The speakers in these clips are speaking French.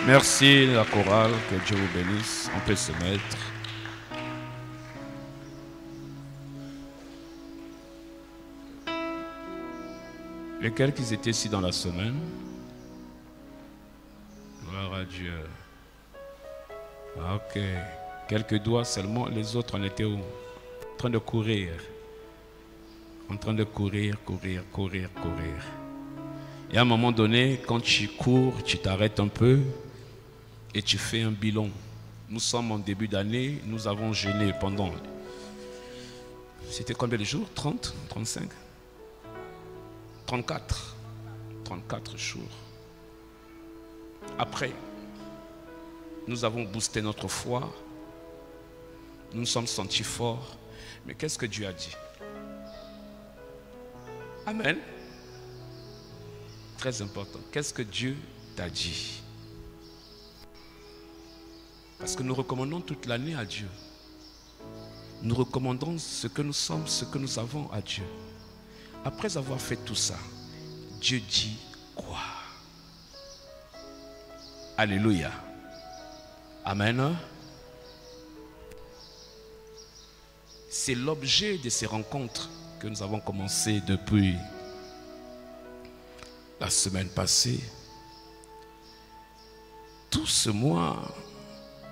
Merci la chorale, que Dieu vous bénisse. On peut se mettre. Lesquels qui étaient ici dans la semaine? Gloire à Dieu. Ok. Quelques doigts seulement, les autres en étaient où? En train de courir. En train de courir. Et à un moment donné, quand tu cours, tu t'arrêtes un peu et tu fais un bilan. Nous sommes en début d'année, nous avons jeûné pendant... C'était combien de jours? 30? 35? 34. 34 jours. Après, nous avons boosté notre foi. Nous nous sommes sentis forts. Mais qu'est-ce que Dieu a dit? Amen. Très important. Qu'est-ce que Dieu t'a dit? Parce que nous recommandons toute l'année à Dieu. Nous recommandons ce que nous sommes, ce que nous avons à Dieu. Après avoir fait tout ça, Dieu dit quoi? Alléluia. Amen. C'est l'objet de ces rencontres que nous avons commencé depuis la semaine passée. Tout ce mois,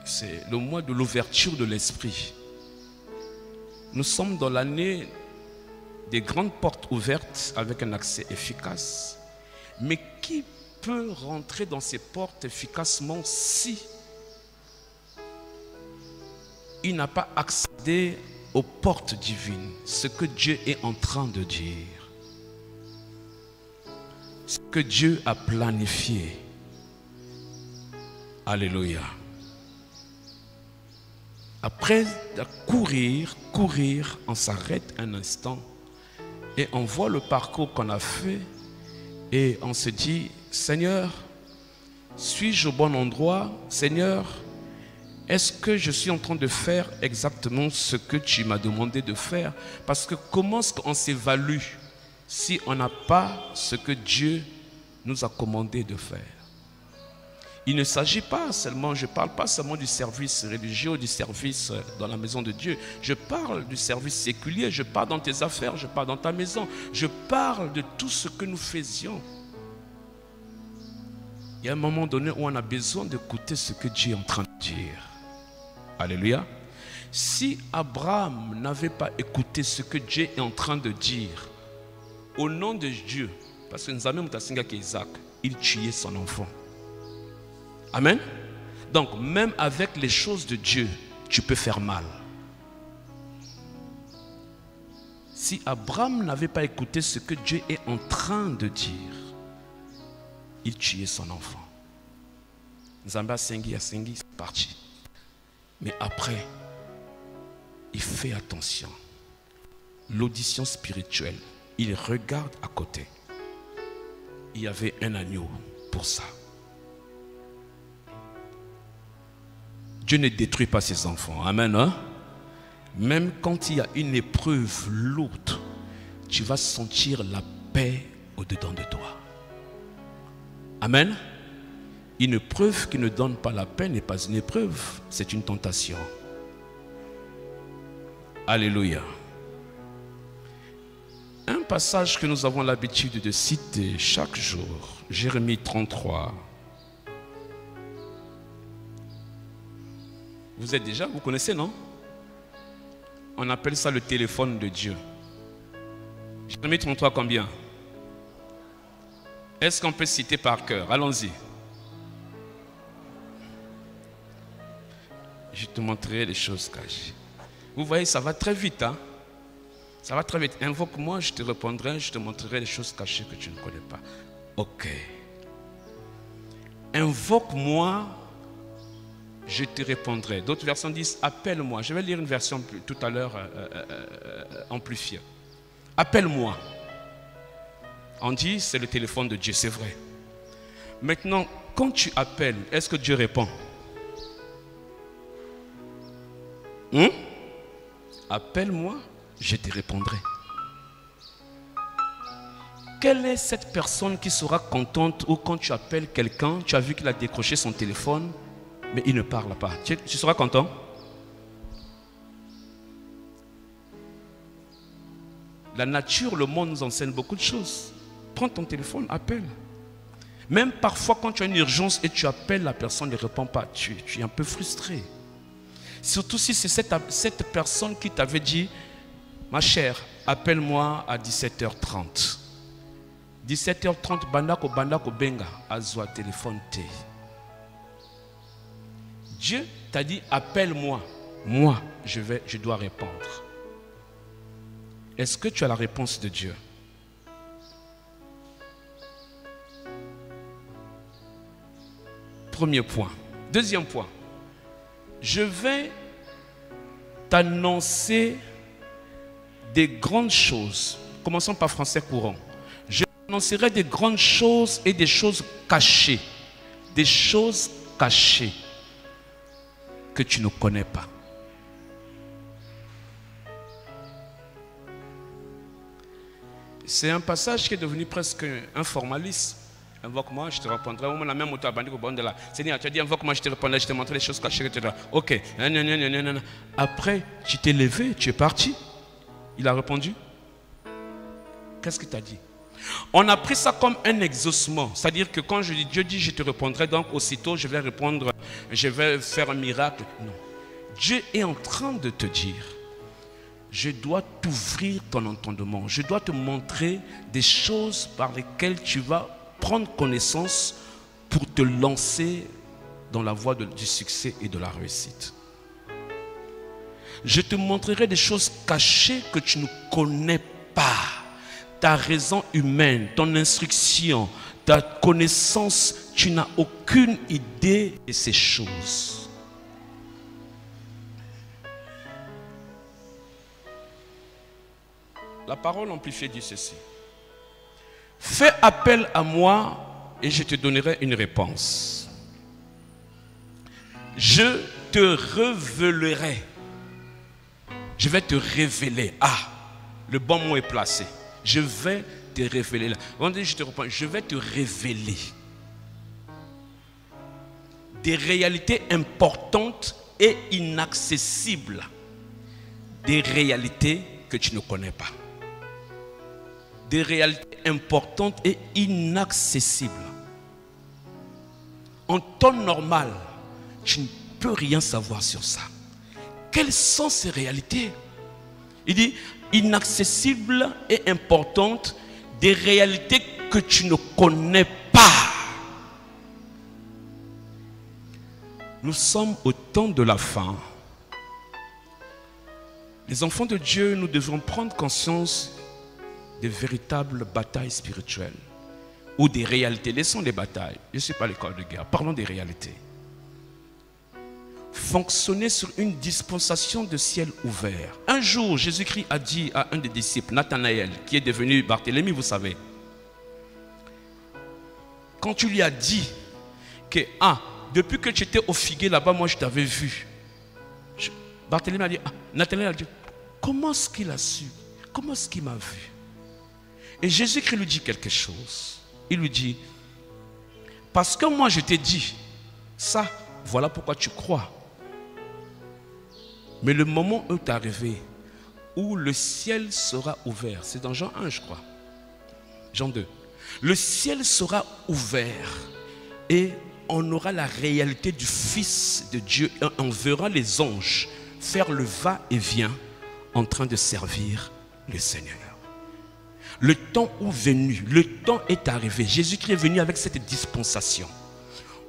c'est le mois de l'ouverture de l'esprit. Nous sommes dans l'année des grandes portes ouvertes avec un accès efficace. Mais qui peut rentrer dans ces portes efficacement si il n'a pas accédé aux portes divines, ce que Dieu est en train de dire, ce que Dieu a planifié? Alléluia. Après courir, on s'arrête un instant et on voit le parcours qu'on a fait et on se dit, Seigneur, suis-je au bon endroit? Seigneur, est-ce que je suis en train de faire exactement ce que tu m'as demandé de faire? Parce que comment est-ce qu'on s'évalue si on n'a pas ce que Dieu nous a commandé de faire? Il ne s'agit pas seulement, je ne parle pas seulement du service religieux ou du service dans la maison de Dieu. Je parle du service séculier, je parle dans tes affaires, je parle dans ta maison. Je parle de tout ce que nous faisions. Il y a un moment donné où on a besoin d'écouter ce que Dieu est en train de dire. Alléluia. Si Abraham n'avait pas écouté ce que Dieu est en train de dire, au nom de Dieu, parce que nous avons dit qu'Isaac, il tuait son enfant. Amen. Donc, même avec les choses de Dieu, tu peux faire mal. Si Abraham n'avait pas écouté ce que Dieu est en train de dire, il tuait son enfant. Zamba Sengi, c'est parti. Mais après, il fait attention. L'audition spirituelle, il regarde à côté. Il y avait un agneau pour ça. Dieu ne détruit pas ses enfants. Amen. Hein? Même quand il y a une épreuve lourde, tu vas sentir la paix au-dedans de toi. Amen. Une épreuve qui ne donne pas la paix n'est pas une épreuve, c'est une tentation. Alléluia. Un passage que nous avons l'habitude de citer chaque jour, Jérémie 33. Vous êtes déjà, vous connaissez, non? On appelle ça le téléphone de Dieu. Jérémie 33 combien? Est-ce qu'on peut citer par cœur? Allons-y. Je te montrerai les choses cachées. Vous voyez, ça va très vite, hein? Ça va très vite. Invoque-moi, je te répondrai, je te montrerai les choses cachées que tu ne connais pas. Ok. Invoque-moi, je te répondrai. D'autres versions disent appelle-moi. Je vais lire une version tout à l'heure amplifiée. Appelle-moi. On dit c'est le téléphone de Dieu, c'est vrai. Maintenant, quand tu appelles, est-ce que Dieu répond? Appelle-moi, je te répondrai. quelle est cette personne qui sera contente ou quand tu appelles quelqu'un, tu as vu qu'il a décroché son téléphone, mais il ne parle pas. Tu seras content? La nature, le monde nous enseigne beaucoup de choses. Prends ton téléphone, appelle. Même parfois quand tu as une urgence et tu appelles, la personne ne répond pas. Tu es un peu frustré. Surtout si c'est cette personne qui t'avait dit, ma chère, appelle-moi à 17h30. 17h30, bandako benga, azwa téléphone te. Dieu t'a dit, appelle-moi. Moi, je dois répondre. Est-ce que tu as la réponse de Dieu? Premier point. Deuxième point. Je vais t'annoncer des grandes choses. Commençons par français courant. Je t'annoncerai des grandes choses et des choses cachées. Des choses cachées que tu ne connais pas. C'est un passage qui est devenu presque un formalisme. Invoque-moi, je te répondrai. La même auto abandonnée au bord de là. Seigneur, tu as dit invoque-moi, je te répondrai, je te montrerai les choses cachées, etc. Ok. Après, tu t'es levé, tu es parti. Il a répondu. Qu'est-ce qu'il t'a dit? On a pris ça comme un exaucement. C'est-à-dire que quand Dieu dit je te répondrai, donc aussitôt je vais répondre, je vais faire un miracle. Non. Dieu est en train de te dire, je dois t'ouvrir ton entendement. Je dois te montrer des choses par lesquelles tu vas prendre connaissance pour te lancer dans la voie du succès et de la réussite. Je te montrerai des choses cachées que tu ne connais pas. Ta raison humaine, ton instruction, ta connaissance, tu n'as aucune idée de ces choses. La parole amplifiée dit ceci. Fais appel à moi et je te donnerai une réponse. Je te révélerai. Je vais te révéler. Ah, le bon mot est placé. Je vais te révéler. Je te réponds, je vais te révéler des réalités importantes et inaccessibles. Des réalités que tu ne connais pas. Des réalités importantes et inaccessibles. En temps normal, tu ne peux rien savoir sur ça. Quelles sont ces réalités? Il dit inaccessibles et importantes, des réalités que tu ne connais pas. Nous sommes au temps de la fin. Les enfants de Dieu, nous devons prendre conscience des véritables batailles spirituelles ou des réalités. Laissons les batailles. Je ne suis pas à l'école de guerre. Parlons des réalités. Fonctionner sur une dispensation de ciel ouvert. Un jour, Jésus-Christ a dit à un des disciples, Nathanaël, qui est devenu Barthélemy, vous savez. Quand tu lui as dit que, depuis que tu étais au figuier là-bas, moi je t'avais vu. Barthélemy a dit, Nathanaël a dit, comment est-ce qu'il a su? Comment est-ce qu'il m'a vu? Et Jésus-Christ lui dit quelque chose. Il lui dit, parce que moi je t'ai dit ça, voilà pourquoi tu crois. Mais le moment où tu es arrivé, où le ciel sera ouvert, c'est dans Jean 1 je crois, Jean 2. Le ciel sera ouvert et on aura la réalité du Fils de Dieu. On verra les anges faire le va-et-vient en train de servir le Seigneur. Le temps est venu, le temps est arrivé. Jésus-Christ est venu avec cette dispensation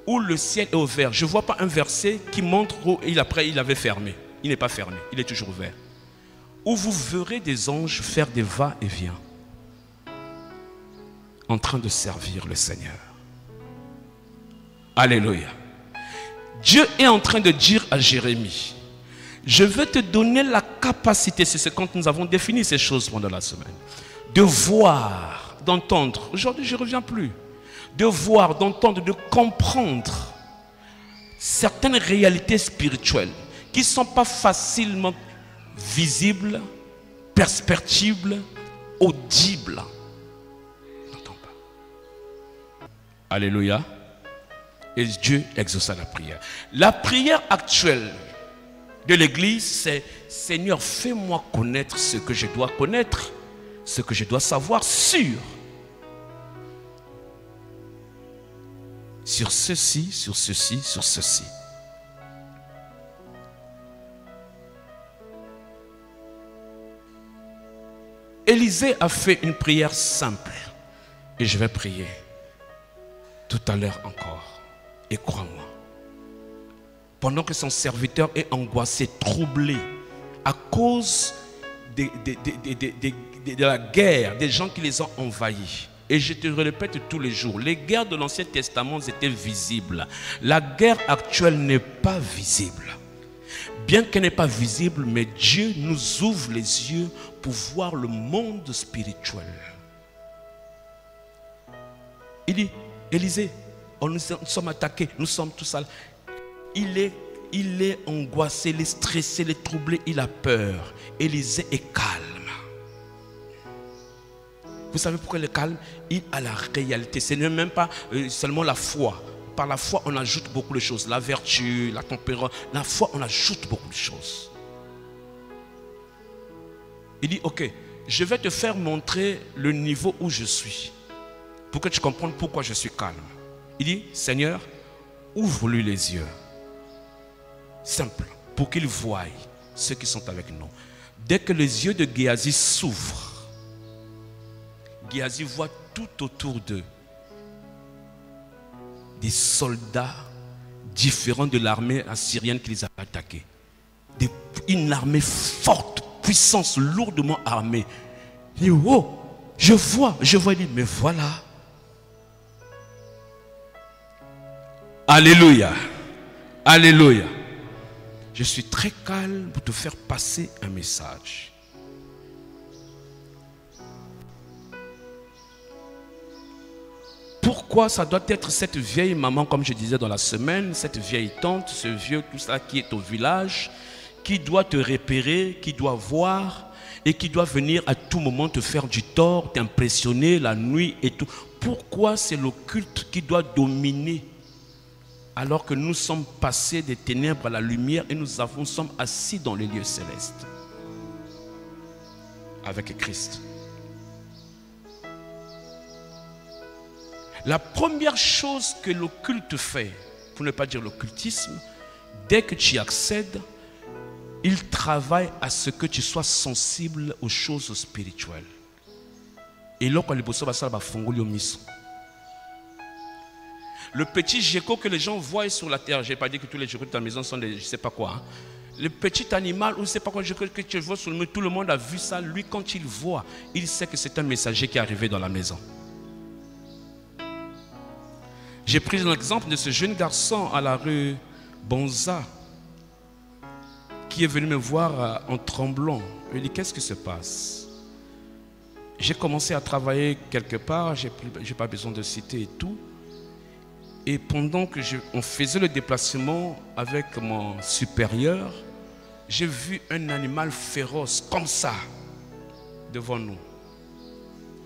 où le ciel est ouvert. Je ne vois pas un verset qui montre où après il avait fermé. Il n'est pas fermé, il est toujours ouvert. Où vous verrez des anges faire des va-et-vient en train de servir le Seigneur. Alléluia. Dieu est en train de dire à Jérémie, je vais te donner la capacité, c'est ce quand nous avons défini ces choses pendant la semaine, de voir, d'entendre. Aujourd'hui, je ne reviens plus. De voir, d'entendre, de comprendre certaines réalités spirituelles qui ne sont pas facilement visibles, perceptibles, audibles. Alléluia. Et Dieu exauça la prière. La prière actuelle de l'Église, c'est Seigneur, fais-moi connaître ce que je dois connaître, ce que je dois savoir sur ceci, sur ceci, sur ceci. Élisée a fait une prière simple. Et je vais prier tout à l'heure encore. Et crois-moi, pendant que son serviteur est angoissé, troublé, à cause de la guerre, des gens qui les ont envahis. Et je te le répète tous les jours, les guerres de l'Ancien Testament étaient visibles. La guerre actuelle n'est pas visible. Bien qu'elle n'est pas visible, mais Dieu nous ouvre les yeux pour voir le monde spirituel. Il dit, Élisée, nous sommes attaqués, nous sommes tous sales. Il est angoissé, il est stressé, il est troublé, il a peur. Élisée est calme. Vous savez pourquoi il est calme? Il a la réalité. Ce n'est même pas seulement la foi. Par la foi, on ajoute beaucoup de choses. La vertu, la tempérance. La foi, on ajoute beaucoup de choses. Il dit, ok, je vais te faire montrer le niveau où je suis. Pour que tu comprennes pourquoi je suis calme. Il dit, Seigneur, ouvre-lui les yeux. Simple, pour qu'il voie ceux qui sont avec nous. Dès que les yeux de Géasi s'ouvrent, Géasi voit tout autour d'eux des soldats différents de l'armée assyrienne qui les a attaqués. Une armée forte, puissance, lourdement armée. Il dit, oh, je vois, il dit, mais voilà. Alléluia, alléluia. Je suis très calme pour te faire passer un message. Pourquoi ça doit être cette vieille maman, comme je disais dans la semaine, cette vieille tante, ce vieux, tout ça qui est au village, qui doit te repérer, qui doit voir et qui doit venir à tout moment te faire du tort, t'impressionner la nuit et tout. Pourquoi c'est l'occulte qui doit dominer alors que nous sommes passés des ténèbres à la lumière et nous sommes assis dans les lieux célestes avec Christ? La première chose que l'occulte fait, pour ne pas dire l'occultisme, dès que tu y accèdes, il travaille à ce que tu sois sensible aux choses spirituelles. Et là, quand les bosses va fongoli au miso. Le petit gecko que les gens voient sur la terre, je n'ai pas dit que tous les geckos de ta maison sont des je ne sais pas quoi. Hein. Le petit animal, ou je ne sais pas quoi, que tu vois sur le mur, tout le monde a vu ça. Lui, quand il voit, il sait que c'est un messager qui est arrivé dans la maison. J'ai pris l'exemple de ce jeune garçon à la rue Bonza qui est venu me voir en tremblant. Il dit, qu'est-ce qui se passe? J'ai commencé à travailler quelque part, je n'ai pas besoin de citer et tout. Et pendant que on faisait le déplacement avec mon supérieur, j'ai vu un animal féroce comme ça devant nous.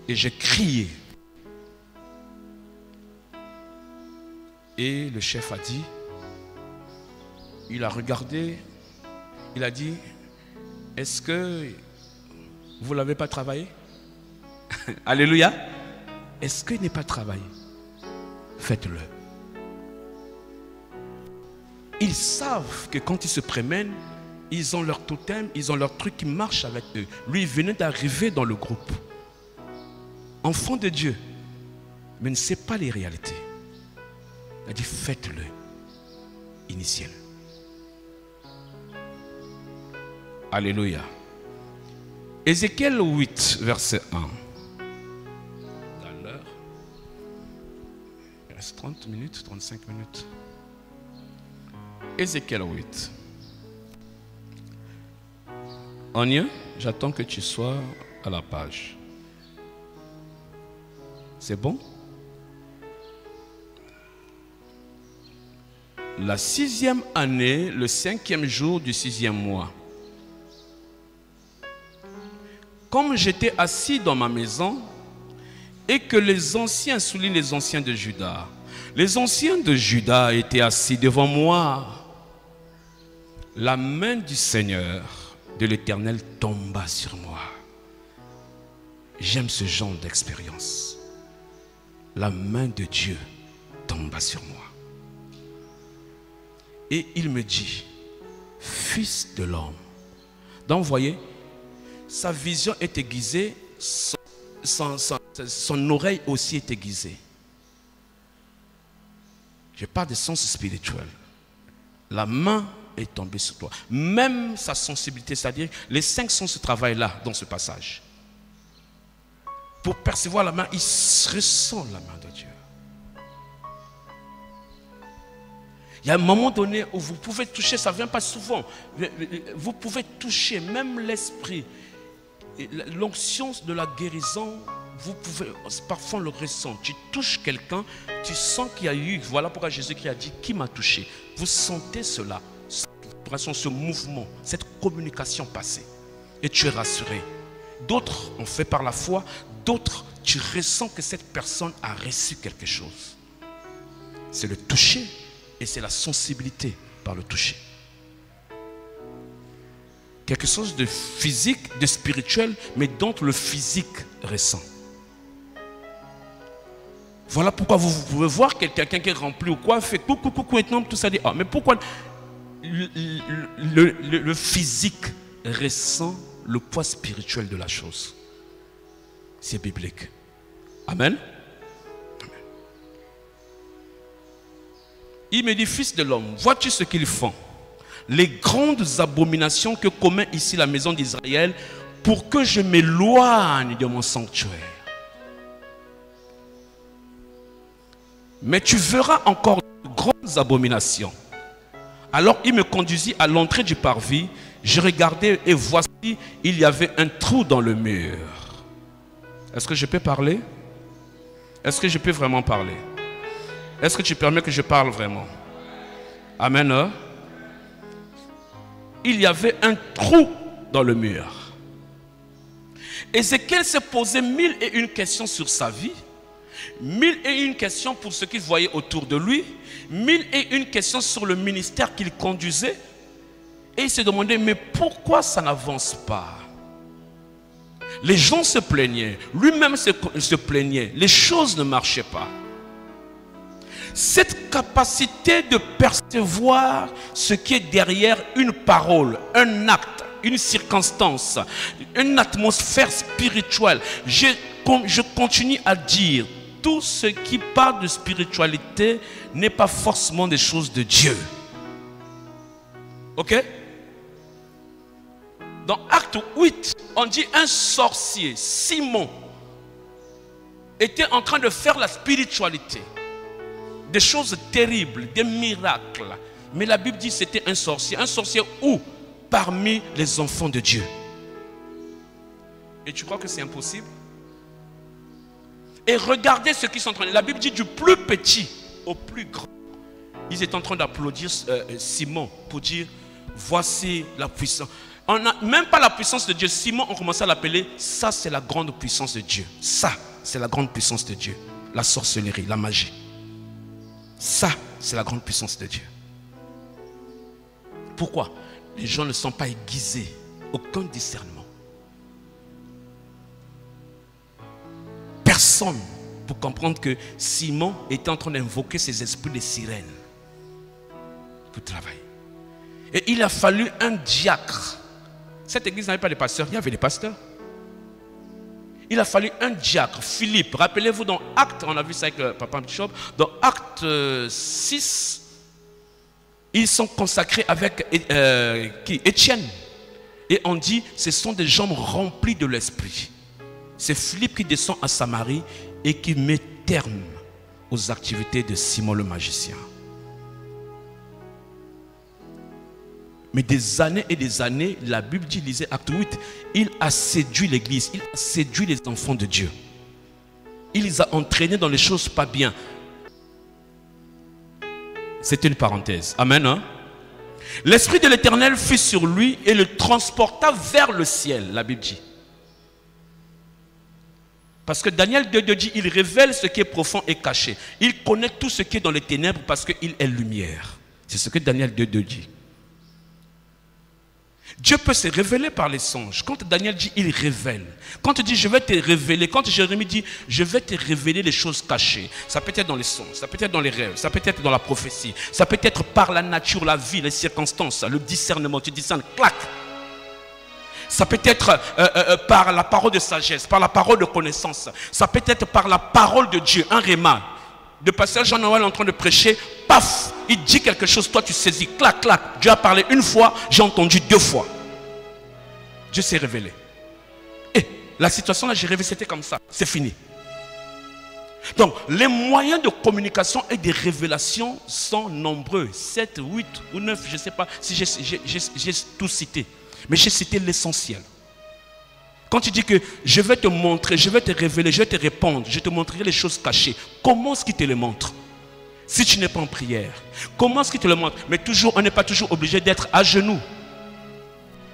Et j'ai crié. Et le chef a dit, il a regardé, il a dit, est-ce que vous ne l'avez pas travaillé? Alléluia. Est-ce qu'il n'est pas travaillé? Faites-le. Ils savent que quand ils se promènent, ils ont leur totem, ils ont leur truc qui marche avec eux. Lui, il venait d'arriver dans le groupe. Enfant de Dieu, mais ne sait pas les réalités. Il a dit, faites-le. Initiel. Alléluia. Ézéchiel 8, verset 1. Dans l'heure. Il reste 30 minutes, 35 minutes. Ézéchiel 8. Anya, j'attends que tu sois à la page. C'est bon? La 6e année, le 5e jour du 6e mois. Comme j'étais assis dans ma maison Et que les anciens, soulignent les anciens de Juda. Les anciens de Juda étaient assis devant moi. La main du Seigneur, de l'Éternel, tomba sur moi. J'aime ce genre d'expérience. La main de Dieu tomba sur moi. Et il me dit, fils de l'homme. Donc vous voyez, sa vision est aiguisée, son oreille aussi est aiguisée. Je parle de sens spirituel. La main est tombée sur toi. Même sa sensibilité, c'est-à-dire les 5 sens travaillent là, dans ce passage. Pour percevoir la main, il ressent la main de Dieu. Il y a un moment donné où vous pouvez toucher, ça ne vient pas souvent. Vous pouvez toucher, même l'esprit. L'onction de la guérison, vous pouvez, parfois on le ressent. Tu touches quelqu'un, tu sens qu'il y a eu, voilà pourquoi Jésus qui a dit, qui m'a touché. Vous sentez cela, ce mouvement, cette communication passée. Et tu es rassuré. D'autres ont fait par la foi, d'autres, tu ressens que cette personne a reçu quelque chose. C'est le toucher et c'est la sensibilité par le toucher. Quelque chose de physique, de spirituel, mais dont le physique ressent. Voilà pourquoi vous pouvez voir quelqu'un qui est rempli ou quoi, fait coucou, coucou, et tout ça dit, ah, mais pourquoi le physique ressent le poids spirituel de la chose? C'est biblique. Amen. Amen. Il me dit, fils de l'homme, vois-tu ce qu'ils font? Les grandes abominations que commet ici la maison d'Israël, pour que je m'éloigne de mon sanctuaire. Mais tu verras encore de grandes abominations. Alors il me conduisit à l'entrée du parvis. Je regardais et voici, il y avait un trou dans le mur. Est-ce que je peux parler? Est-ce que je peux vraiment parler? Est-ce que tu permets que je parle vraiment? Amen. Il y avait un trou dans le mur. Ézéchiel s'est posé 1001 questions sur sa vie, 1001 questions pour ce qu'il voyait autour de lui, 1001 questions sur le ministère qu'il conduisait. Et il s'est demandé, mais pourquoi ça n'avance pas? Les gens se plaignaient, lui-même se plaignait, les choses ne marchaient pas. Cette capacité de percevoir ce qui est derrière une parole, un acte, une circonstance, une atmosphère spirituelle. Je continue à dire, tout ce qui parle de spiritualité n'est pas forcément des choses de Dieu. Ok? Dans Acte 8, on dit un sorcier, Simon, était en train de faire la spiritualité. Des choses terribles, des miracles. Mais la Bible dit que c'était un sorcier. Un sorcier où? Parmi les enfants de Dieu. Et tu crois que c'est impossible? Et regardez ce qu'ils sont en train de... La Bible dit du plus petit au plus grand. Ils étaient en train d'applaudir Simon pour dire, voici la puissance. On n'a même pas la puissance de Dieu. Simon, on commençait à l'appeler, ça c'est la grande puissance de Dieu. Ça, c'est la grande puissance de Dieu. La sorcellerie, la magie. Ça, c'est la grande puissance de Dieu. Pourquoi? Les gens ne sont pas aiguisés. Aucun discernement. Personne pour comprendre que Simon était en train d'invoquer ses esprits de sirène pour travailler. Et il a fallu un diacre. Cette église n'avait pas de pasteurs, il y avait des pasteurs. Il a fallu un diacre, Philippe. Rappelez-vous dans Actes, on a vu ça avec Papa Bishop, dans Acte 6, ils sont consacrés avec Étienne. Et on dit, ce sont des gens remplis de l'esprit. C'est Philippe qui descend à Samarie et qui met terme aux activités de Simon le magicien. Mais des années et des années, la Bible dit, lisez Acte 8, il a séduit l'église, il a séduit les enfants de Dieu. Il les a entraînés dans les choses pas bien. C'est une parenthèse. Amen. Hein? L'Esprit de l'Éternel fut sur lui et le transporta vers le ciel, la Bible dit. Parce que Daniel 2 dit, il révèle ce qui est profond et caché. Il connaît tout ce qui est dans les ténèbres parce qu'il est lumière. C'est ce que Daniel 2 dit. Dieu peut se révéler par les songes. Quand Daniel dit, il révèle. Quand il dit, je vais te révéler. Quand Jérémie dit, je vais te révéler les choses cachées. Ça peut être dans les songes, ça peut être dans les rêves, ça peut être dans la prophétie. Ça peut être par la nature, la vie, les circonstances, le discernement. Tu discernes, clac. Ça peut être par la parole de sagesse, par la parole de connaissance. Ça peut être par la parole de Dieu, un réma. De pasteur Jean-Noël en train de prêcher, paf, il dit quelque chose, toi tu saisis, clac, clac. Dieu a parlé une fois, j'ai entendu 2 fois. Dieu s'est révélé. Et la situation là, j'ai rêvé, c'était comme ça, c'est fini. Donc, les moyens de communication et de révélation sont nombreux. 7, 8 ou 9, je ne sais pas si j'ai tout cité. Mais j'ai cité l'essentiel. Quand tu dis que je vais te montrer, je vais te révéler, je vais te répondre, je te montrerai les choses cachées. Comment est-ce qu'il te les montre? Si tu n'es pas en prière, comment est-ce qu'il te le montre? Mais toujours, on n'est pas toujours obligé d'être à genoux.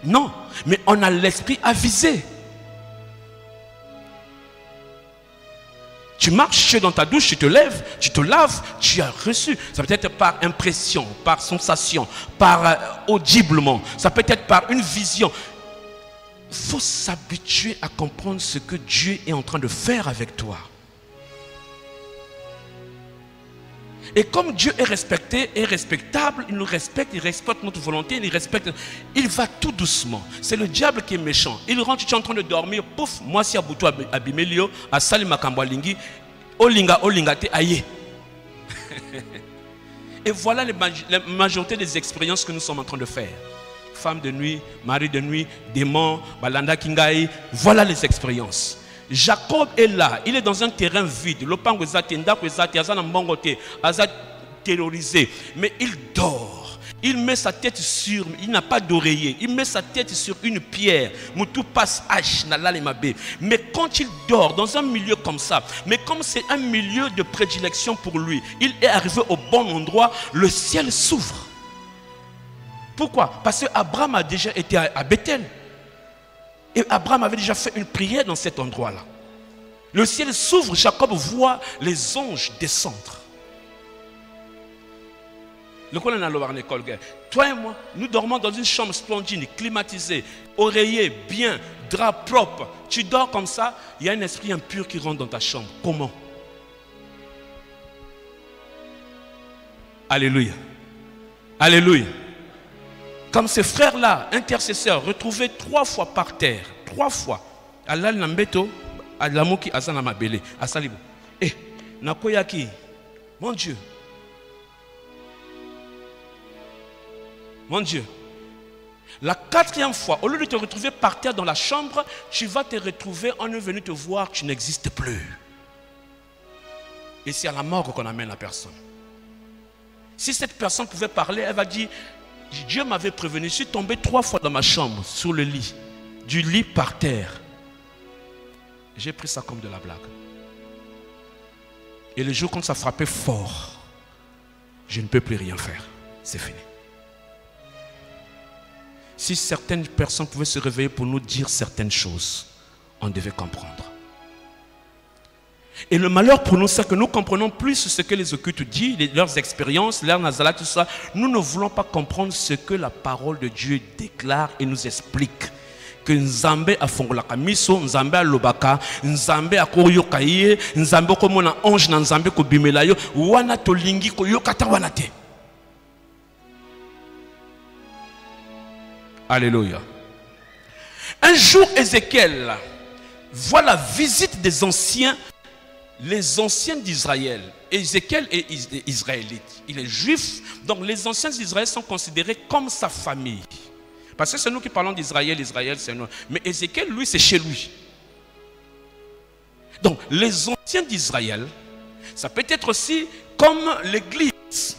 Non, mais on a l'esprit avisé. Tu marches, tu es dans ta douche, tu te lèves, tu te laves, tu as reçu. Ça peut être par impression, par sensation, par audiblement. Ça peut être par une vision. Il faut s'habituer à comprendre ce que Dieu est en train de faire avec toi. Et comme Dieu est respecté et respectable, il nous respecte, il respecte notre volonté, il respecte. Il va tout doucement. C'est le diable qui est méchant. Il rentre, tu es en train de dormir, pouf, moi si Aboutou Abimelio, à Sali Makambwalingi, Olinga te aye. Et voilà la majorité des expériences que nous sommes en train de faire. Femme de nuit, mari de nuit, démon, balanda kingai, voilà les expériences. Jacob est là, il est dans un terrain vide. Lopango ezate, ndako ezate, azana mbongote, azat terrorisé, mais il dort. Il met sa tête sur, il n'a pas d'oreiller, il met sa tête sur une pierre. Moutou passe H, nalale. Mais quand il dort dans un milieu comme ça, mais comme c'est un milieu de prédilection pour lui, il est arrivé au bon endroit, le ciel s'ouvre. Pourquoi? Parce qu'Abraham a déjà été à Bethel. Et Abraham avait déjà fait une prière dans cet endroit-là. Le ciel s'ouvre, Jacob voit les anges descendre. Toi et moi, nous dormons dans une chambre splendide, climatisée, oreiller, bien, drap propre. Tu dors comme ça, il y a un esprit impur qui rentre dans ta chambre. Comment? Alléluia. Alléluia. Comme ces frères-là, intercesseurs, retrouvés 3 fois par terre, 3 fois. Allah Nambeto, Alamoki Azana Mabele, Asalibu. Eh, Nakoyaki, mon Dieu. Mon Dieu. La 4e fois, au lieu de te retrouver par terre dans la chambre, tu vas te retrouver, on est venu te voir, tu n'existes plus. Et c'est à la mort qu'on amène la personne. Si cette personne pouvait parler, elle va dire, Dieu m'avait prévenu, je suis tombé 3 fois dans ma chambre, sur le lit, du lit par terre. J'ai pris ça comme de la blague. Et le jour quand ça frappait fort, je ne peux plus rien faire. C'est fini. Si certaines personnes pouvaient se réveiller pour nous dire certaines choses, on devait comprendre. Et le malheur pour nous, c'est que nous comprenons plus ce que les occultes disent, leurs expériences, leurs nazala, tout ça. Nous ne voulons pas comprendre ce que la parole de Dieu déclare et nous explique. Que Nzambe a fongolaka miso, Nzambe a lobaka, Nzambe a koyoka ye, Nzambe komona ange na Nzambe ko bimela yo, wana tolingi koyoka ta wana te. Alléluia. Un jour, Ézéchiel voit la visite des anciens. Les anciens d'Israël, Ézéchiel est israélite, il est juif, donc les anciens d'Israël sont considérés comme sa famille. Parce que c'est nous qui parlons d'Israël, Israël c'est nous. Mais Ézéchiel, lui, c'est chez lui. Donc les anciens d'Israël, ça peut être aussi comme l'Église.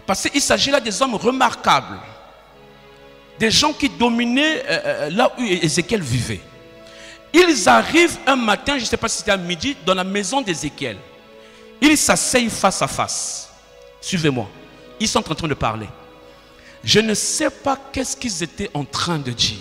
Parce qu'il s'agit là des hommes remarquables. Des gens qui dominaient là où Ézéchiel vivait. Ils arrivent un matin, je ne sais pas si c'était à midi, dans la maison d'Ézéchiel. Ils s'asseyent face à face. Suivez-moi. Ils sont en train de parler. Je ne sais pas qu'est-ce qu'ils étaient en train de dire.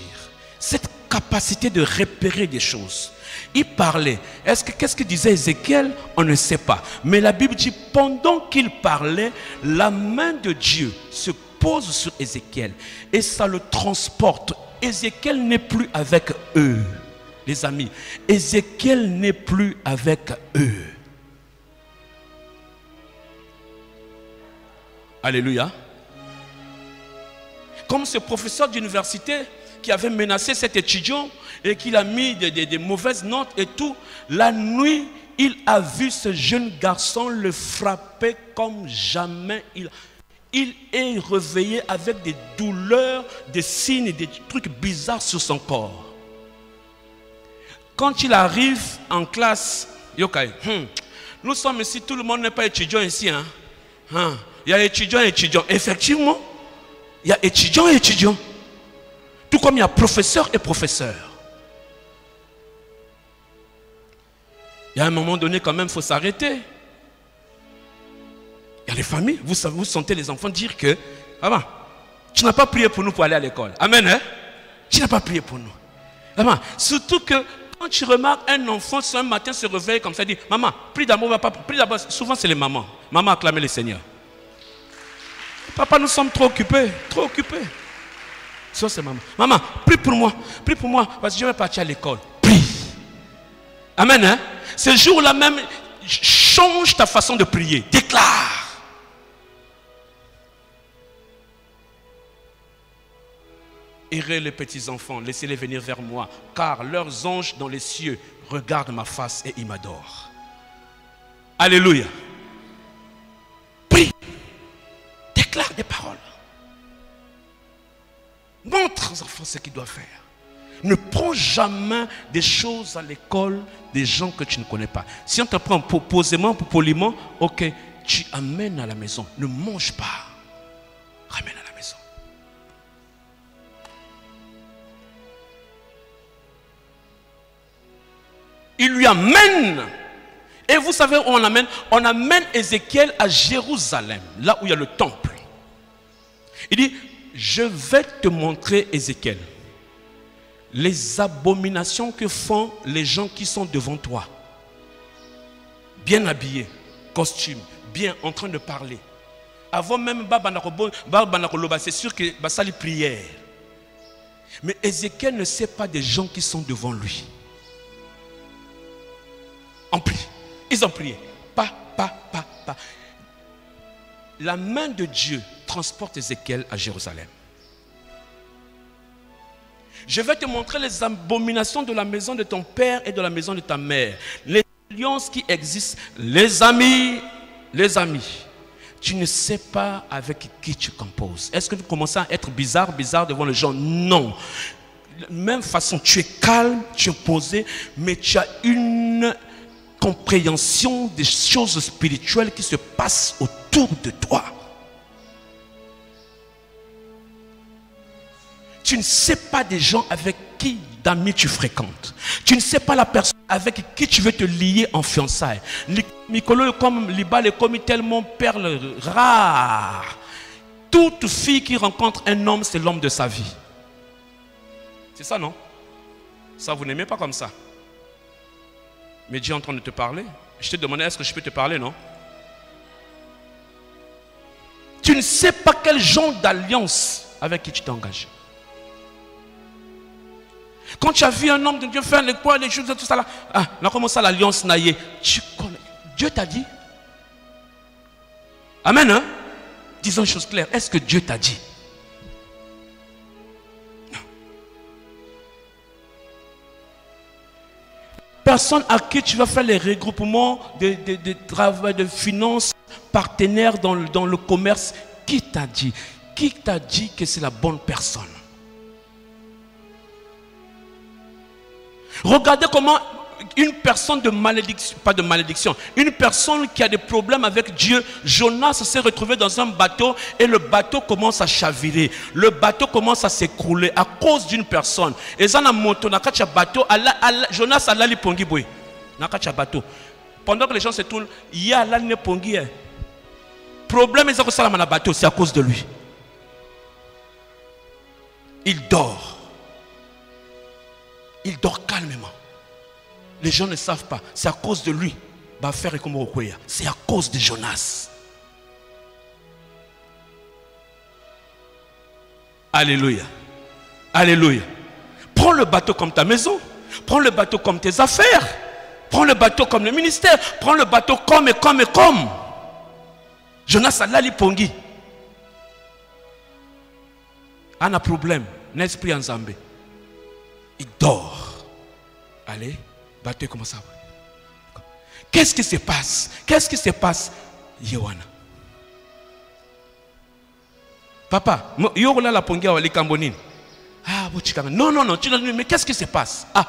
Cette capacité de repérer des choses. Il parlait. Qu'est-ce que disait Ézéchiel? On ne sait pas. Mais la Bible dit, pendant qu'il parlait, la main de Dieu se pose sur Ézéchiel. Et ça le transporte. Ézéchiel n'est plus avec eux. Les amis, Ézéchiel n'est plus avec eux. Alléluia. Comme ce professeur d'université qui avait menacé cet étudiant et qu'il a mis des mauvaises notes et tout, la nuit, il a vu ce jeune garçon le frapper comme jamais. Il est réveillé avec des douleurs, des signes, des trucs bizarres sur son corps. Quand il arrive en classe, Yokai, nous sommes ici, tout le monde n'est pas étudiant ici. Il y a étudiants et étudiants. Effectivement, il y a étudiants et étudiants. Tout comme il y a professeurs et professeurs. Il y a un moment donné, quand même, il faut s'arrêter. Il y a les familles, vous sentez les enfants dire que, maman, tu n'as pas prié pour nous pour aller à l'école. Amen, hein? Tu n'as pas prié pour nous. Maman, surtout que quand tu remarques un enfant, un matin se réveille comme ça, dit, maman, prie d'abord, prie d'abord. Souvent, c'est les mamans. Maman acclamez le Seigneur. Papa, nous sommes trop occupés, trop occupés. Ça, c'est maman. Maman, prie pour moi, parce que je vais partir à l'école. Prie. Amen, hein? Ce jour-là même, change ta façon de prier. Déclare. Errez les petits enfants, laissez-les venir vers moi, car leurs anges dans les cieux regardent ma face et ils m'adorent. Alléluia. Prie. Déclare des paroles. Montre aux enfants ce qu'ils doivent faire. Ne prends jamais des choses à l'école des gens que tu ne connais pas. Si on te prend posément, poliment, ok, tu amènes à la maison. Ne mange pas. Ramène à la maison. Il lui amène. Et vous savez où on amène? On amène Ézéchiel à Jérusalem, là où il y a le temple. Il dit, je vais te montrer, Ézéchiel, les abominations que font les gens qui sont devant toi. Bien habillés, costume, bien en train de parler. Avant même, c'est sûr que ça les prières. Mais Ézéchiel ne sait pas des gens qui sont devant lui. On prie. Ils ont prié. Pas. La main de Dieu transporte Ézéchiel à Jérusalem. Je vais te montrer les abominations de la maison de ton père et de la maison de ta mère. Les alliances qui existent. Les amis. Tu ne sais pas avec qui tu composes. Est-ce que tu commences à être bizarre devant les gens? Non. De la même façon, tu es calme, tu es posé, mais tu as une compréhension des choses spirituelles qui se passent autour de toi. Tu ne sais pas des gens avec qui d'amis tu fréquentes. Tu ne sais pas la personne avec qui tu veux te lier en fiançailles. Nicolo comme Libal est comme tellement perle rare. Toute fille qui rencontre un homme, c'est l'homme de sa vie. C'est ça, non? Ça, vous n'aimez pas comme ça. Mais Dieu est en train de te parler. Je t'ai demandé, est-ce que je peux te parler, non? Tu ne sais pas quel genre d'alliance avec qui tu t'engages. Quand tu as vu un homme de Dieu faire les poids, les choses, tout ça là, on a commencé à l'alliance naïe. Tu connais. Dieu t'a dit. Amen, hein? Disons une chose claire. Est-ce que Dieu t'a dit? Non. Personne à qui tu vas faire les regroupements de travail, de finances, partenaires dans le commerce, qui t'a dit? Qui t'a dit que c'est la bonne personne? Regardez comment une personne de malédiction, pas de malédiction, une personne qui a des problèmes avec Dieu, Jonas s'est retrouvé dans un bateau et le bateau commence à chavirer. Le bateau commence à s'écrouler à cause d'une personne. Et ça n'a moto, bateau, Jonas a l'ali pongi boy. Bateau. Pendant que les gens se tournent, il y a l'ali pongi. Problème, ils ont que ça la bateau, c'est à cause de lui. Il dort. Il dort calmement. Les gens ne savent pas. C'est à cause de lui. C'est à cause de Jonas. Alléluia. Alléluia. Prends le bateau comme ta maison. Prends le bateau comme tes affaires. Prends le bateau comme le ministère. Prends le bateau comme et comme et comme. Jonas a lali pongi. Un problème. L'esprit en Zambé. Il dort. Allez, bateau comme ça. Qu'est-ce qui se passe? Qu'est-ce qui se passe? Yohana. Papa, Yohana la pongi à Likambonine. Ah, non, non, non, mais qu'est-ce qui se passe? Ah,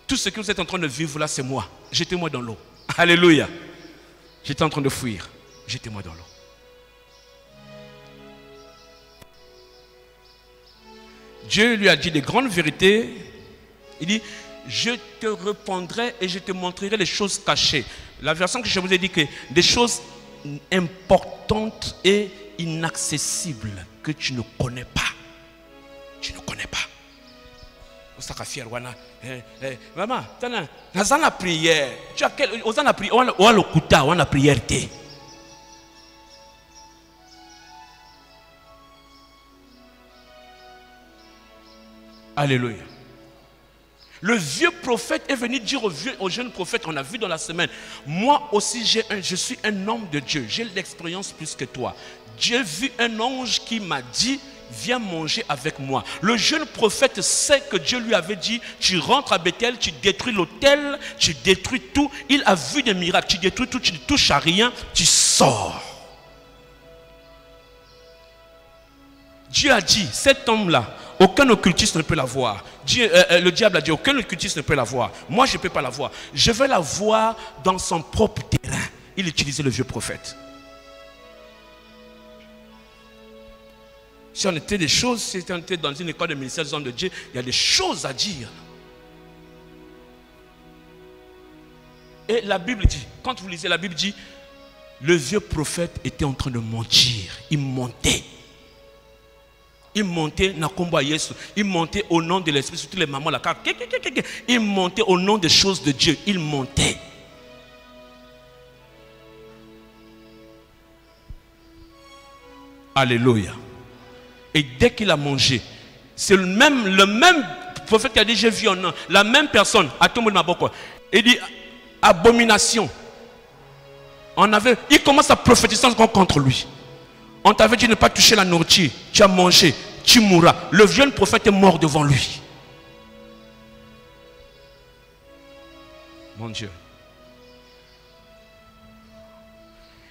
tout ce que vous êtes en train de vivre là, c'est moi. Jetez-moi dans l'eau. Alléluia. J'étais en train de fuir. Jetez-moi dans l'eau. Dieu lui a dit des grandes vérités. Il dit, je te répondrai et je te montrerai les choses cachées. La version que je vous ai dit, que des choses importantes et inaccessibles que tu ne connais pas. Tu ne connais pas. Maman, tu as la prière. Tu as quel, on a prière, on a prière. Alléluia. Le vieux prophète est venu dire au jeune prophète, on a vu dans la semaine, moi aussi je suis un homme de Dieu, j'ai l'expérience plus que toi. J'ai vu un ange qui m'a dit, viens manger avec moi. Le jeune prophète sait que Dieu lui avait dit, tu rentres à Bethel, tu détruis l'autel, tu détruis tout. Il a vu des miracles, tu détruis tout, tu ne touches à rien, tu sors. Dieu a dit, cet homme-là, aucun occultiste ne peut la voir. Le diable a dit, aucun occultiste ne peut la voir. Moi, je ne peux pas la voir. Je vais la voir dans son propre terrain. Il utilisait le vieux prophète. Si on était des choses, si on était dans une école de ministère des hommes de Dieu, il y a des choses à dire. Et la Bible dit, quand vous lisez la Bible dit, le vieux prophète était en train de mentir. Il montait. Il montait Nakomba Yesu. Il montait au nom de l'Esprit, surtout les mamans la carte. Il montait au nom des choses de Dieu. Il montait. Alléluia. Et dès qu'il a mangé, c'est le même prophète qui a dit, j'ai vu en un, la même personne, à tout le monde, il dit, abomination. Il commence à prophétiser contre lui. On t'avait dit de ne pas toucher la nourriture, tu as mangé, tu mourras. Le vieux prophète est mort devant lui. Mon Dieu.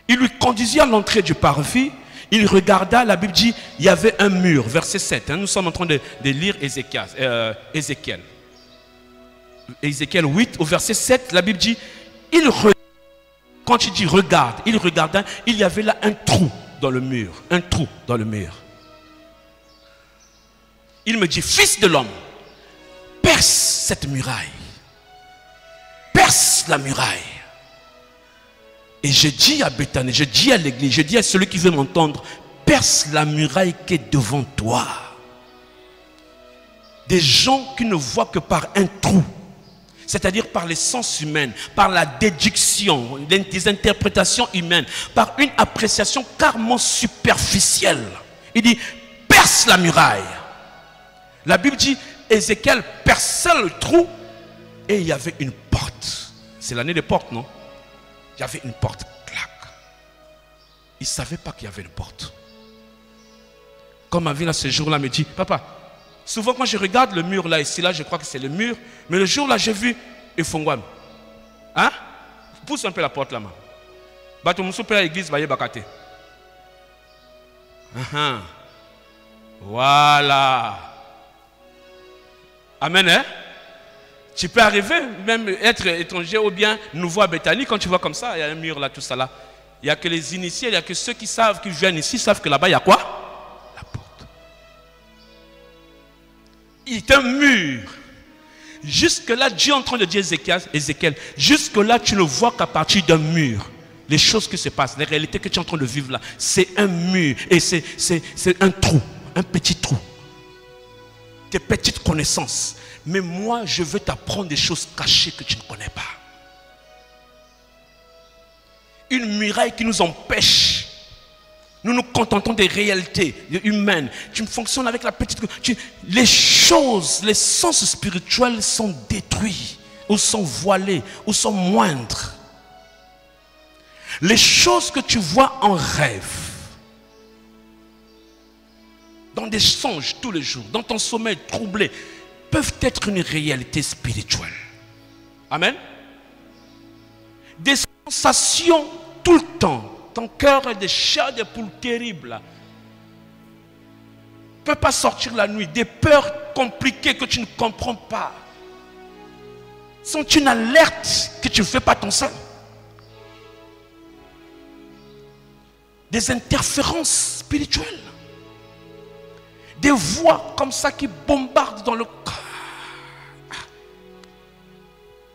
Il lui conduisit à l'entrée du parvis. Il regarda, la Bible dit, il y avait un mur, verset 7. Nous sommes en train de lire Ézéchiel. Ézéchiel 8, au verset 7, la Bible dit, quand il dit regarde, il regarda, il y avait là un trou dans le mur. Un trou dans le mur. Il me dit, fils de l'homme, perce cette muraille. Perce la muraille. Et je dis à Bethany, je dis à l'église, je dis à celui qui veut m'entendre, perce la muraille qui est devant toi. Des gens qui ne voient que par un trou, c'est-à-dire par les sens humains, par la déduction, des interprétations humaines, par une appréciation carrément superficielle. Il dit, perce la muraille. La Bible dit, Ézéchiel perçait le trou et il y avait une porte. C'est l'année des portes, non? Il y avait une porte, clac. Il ne savait pas qu'il y avait une porte. Comme ma vie là, ce jour-là me dit, papa, souvent quand je regarde le mur là, ici là, je crois que c'est le mur. Mais le jour là, j'ai vu Efongwam. Hein? Pousse un peu la porte là, man. Bato Moussou Père l'église, Baye Bakate. Voilà. Amen, hein? Tu peux arriver, même être étranger ou bien nouveau à Bethany, quand tu vois comme ça, il y a un mur là, tout ça là. Il n'y a que les initiés, il n'y a que ceux qui savent, qui viennent ici, savent que là-bas, il y a quoi? La porte. Il est un mur. Jusque-là, Dieu est en train de dire Ézéchiel, jusque-là, tu ne vois qu'à partir d'un mur. Les choses qui se passent, les réalités que tu es en train de vivre là, c'est un mur. Et c'est un trou, un petit trou. tes petites connaissances. Mais moi, je veux t'apprendre des choses cachées que tu ne connais pas. Une muraille qui nous empêche. Nous nous contentons des réalités humaines. Tu fonctionnes avec la petite... les choses, les sens spirituels sont détruits, ou sont voilés, ou sont moindres. Les choses que tu vois en rêve, dans des songes tous les jours, dans ton sommeil troublé, peuvent être une réalité spirituelle. Amen. Des sensations tout le temps. Ton cœur est des chairs de poule terribles. Ne peut pas sortir la nuit. Des peurs compliquées que tu ne comprends pas. Sont une alerte que tu ne fais pas ton sein. Des interférences spirituelles. Des voix comme ça qui bombardent dans le corps.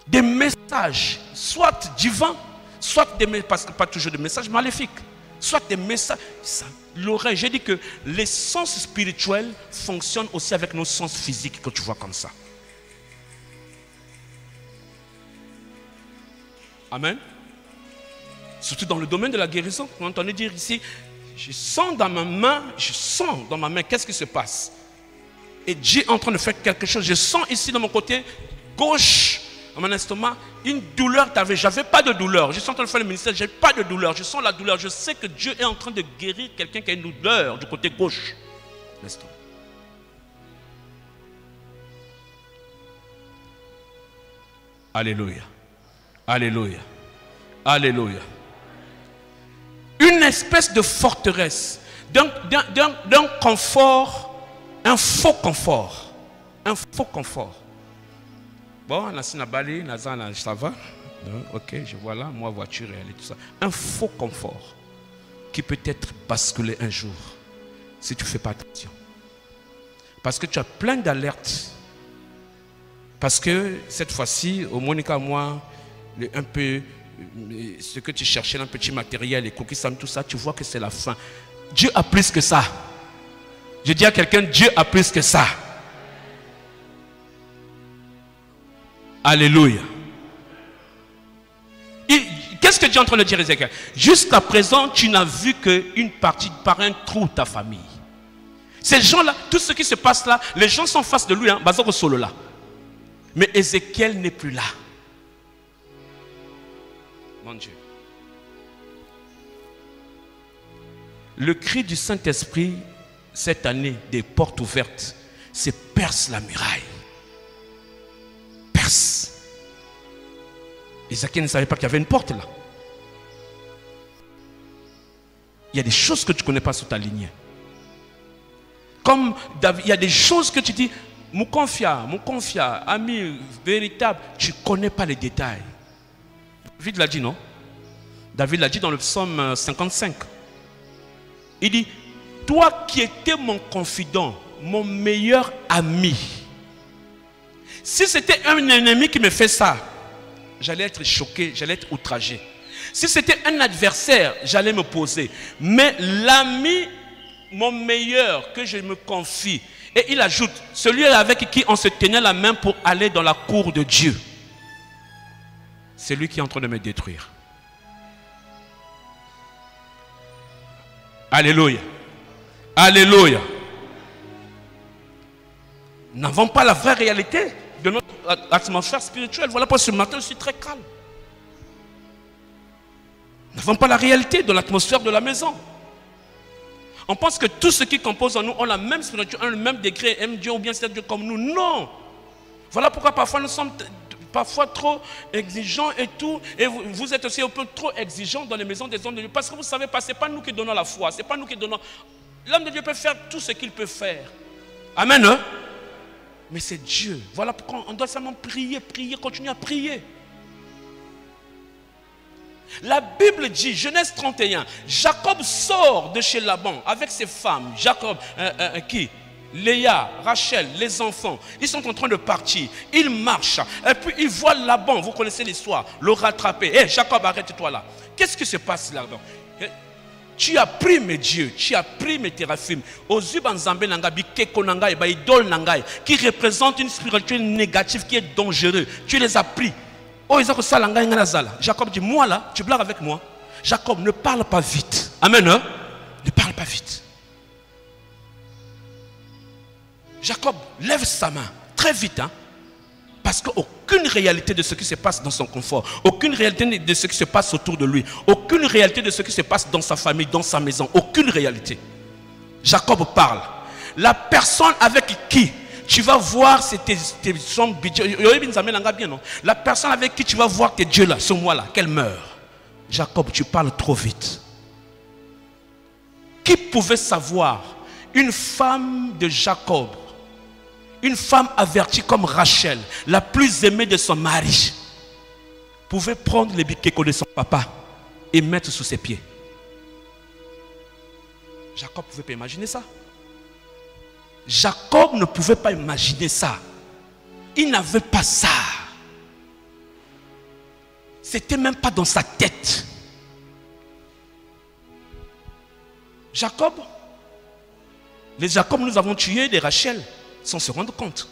Des messages, soit divins, soit des messages, parce que pas toujours des messages maléfiques, soit des messages. L'oreille, j'ai dit que les sens spirituels fonctionnent aussi avec nos sens physiques que tu vois comme ça. Amen. Surtout dans le domaine de la guérison. Vous entendez dire ici, je sens dans ma main, qu'est-ce qui se passe? Et Dieu est en train de faire quelque chose. Je sens ici dans mon côté gauche, dans mon estomac, une douleur. J'avais pas de douleur. Je suis en train de faire le ministère, j'ai pas de douleur. Je sens la douleur. Je sais que Dieu est en train de guérir quelqu'un qui a une douleur du côté gauche. L'estomac. Alléluia. Alléluia. Alléluia. Une espèce de forteresse, d'un confort, un faux confort. Un faux confort. Bon, on a Bali, ça va. Ok, je vois là, moi voiture et tout ça. Un faux confort qui peut être basculé un jour si tu ne fais pas attention. Parce que tu as plein d'alertes. Parce que cette fois-ci, au Monica, moi, un peu, ce que tu cherchais, un petit matériel, les cookies, tout ça, tu vois que c'est la fin. Dieu a plus que ça. Je dis à quelqu'un, Dieu a plus que ça. Alléluia. Qu'est-ce que Dieu est en train de dire, Ézéchiel? Jusqu'à présent, tu n'as vu qu'une partie par un trou ta famille. Ces gens-là, tout ce qui se passe là, les gens sont face de lui, hein, Bazar au solo là. Mais Ézéchiel n'est plus là. Mon Dieu. Le cri du Saint-Esprit, cette année, des portes ouvertes, c'est perce la muraille. Perce. Ézéchiel ne savait pas qu'il y avait une porte là. Il y a des choses que tu ne connais pas sur ta lignée. Comme David, il y a des choses que tu dis, mon confia, ami véritable, tu ne connais pas les détails. David l'a dit, non? David l'a dit dans le psaume 55. Il dit, toi qui étais mon confident, mon meilleur ami, si c'était un ennemi qui me fait ça, j'allais être choqué, j'allais être outragé. Si c'était un adversaire, j'allais me poser. Mais l'ami, mon meilleur, que je me confie, et il ajoute, celui avec qui on se tenait la main pour aller dans la cour de Dieu, c'est lui qui est en train de me détruire. Alléluia. Alléluia. Nous n'avons pas la vraie réalité de notre atmosphère spirituelle. Voilà pourquoi ce matin je suis très calme. Nous n'avons pas la réalité de l'atmosphère de la maison. On pense que tout ce qui compose en nous ont la même spiritualité, ont le même degré, aiment Dieu ou bien c'est Dieu comme nous. Non. Voilà pourquoi parfois nous sommes trop exigeants et tout. Et vous êtes aussi un peu trop exigeants dans les maisons des hommes de Dieu. Parce que vous savez pas, ce n'est pas nous qui donnons la foi. Ce n'est pas nous qui donnons. L'homme de Dieu peut faire tout ce qu'il peut faire. Amen. Hein? Mais c'est Dieu. Voilà pourquoi on doit seulement prier, continuer à prier. La Bible dit, Genèse 31, Jacob sort de chez Laban avec ses femmes. Jacob, Léa, Rachel, les enfants. Ils sont en train de partir. Ils marchent. Et puis ils voient Laban, vous connaissez l'histoire, le rattraper. Hé, Jacob, arrête-toi là. Qu'est-ce qui se passe là-dedans? Tu as pris mes dieux, tu as pris mes théraphim. Qui représente une spiritualité négative qui est dangereuse. Tu les as pris. Jacob dit, moi là, tu blagues avec moi. Jacob, ne parle pas vite. Amen. Hein? Ne parle pas vite. Jacob lève sa main très vite. Hein? Parce qu'aucune réalité de ce qui se passe dans son confort, aucune réalité de ce qui se passe autour de lui, aucune réalité de ce qui se passe dans sa famille, dans sa maison, aucune réalité. Jacob parle. La personne avec qui tu vas voir tes la personne avec qui tu vas voir tes dieux là, ce mois-là, qu'elle meurt. Jacob, tu parles trop vite. Qui pouvait savoir une femme de Jacob, une femme avertie comme Rachel, la plus aimée de son mari, pouvait prendre les bikeko de son papa et mettre sous ses pieds? Jacob ne pouvait pas imaginer ça. Jacob ne pouvait pas imaginer ça. Il n'avait pas ça. C'était même pas dans sa tête. Jacob, les Jacob, nous avons tué des Rachel sans se rendre compte.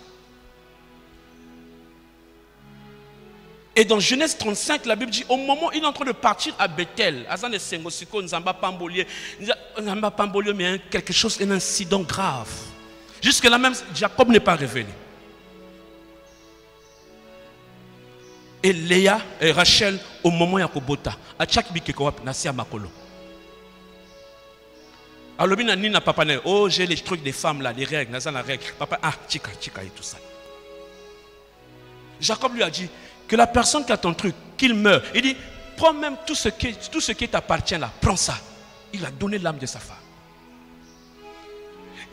Et dans Genèse 35, la Bible dit, au moment où il est en train de partir à Bethel, mais quelque chose, un incident grave. Jusque-là même, Jacob n'est pas révélé. Et Léa et Rachel, au moment où Yakobota, à chaque bikekowap, nasi à Makolo. Alors, Nina papa, oh, j'ai les trucs des femmes là, les règles, la règle. Papa, ah, chika et tout ça. Jacob lui a dit que la personne qui a ton truc, qu'il meurt. Il dit, prends même tout ce qui t'appartient là, prends ça. Il a donné l'âme de sa femme.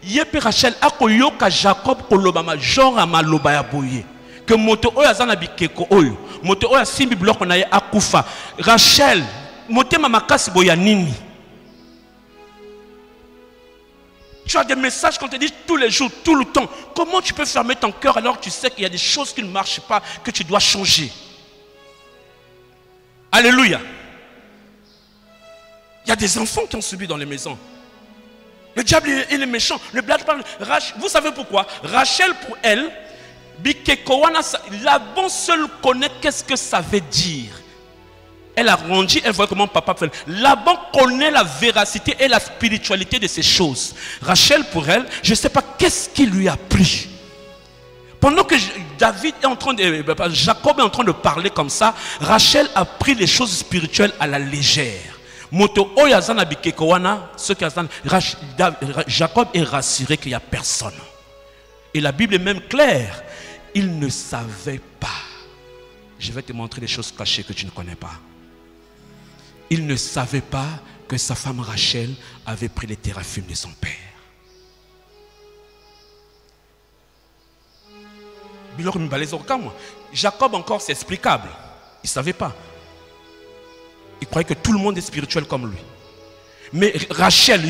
Yepe Rachel a koyoka Jacob kolobama genre amaloba ya boye que moto oyo azana bikeko oyo moto oyo simbi bloko na ye akufa. Rachel motema makasi boya nini? Tu as des messages qu'on te dit tous les jours, tout le temps. Comment tu peux fermer ton cœur alors que tu sais qu'il y a des choses qui ne marchent pas, que tu dois changer? Alléluia. Il y a des enfants qui ont subi dans les maisons. Le diable, il est méchant. Le blague parle. Vous savez pourquoi? Rachel, pour elle, Laban seul connaît qu'est-ce que ça veut dire. Elle a grandi, elle voit comment papa fait. Laban connaît la véracité et la spiritualité de ces choses. Rachel, pour elle, je ne sais pas qu'est-ce qui lui a pris. Pendant que Jacob est en train de parler comme ça, Rachel a pris les choses spirituelles à la légère. Jacob est rassuré qu'il n'y a personne. Et la Bible est même claire. Il ne savait pas. Je vais te montrer des choses cachées que tu ne connais pas. Il ne savait pas que sa femme Rachel avait pris les théraphim de son père. Jacob encore, c'est explicable. Il ne savait pas. Il croyait que tout le monde est spirituel comme lui. Mais Rachel,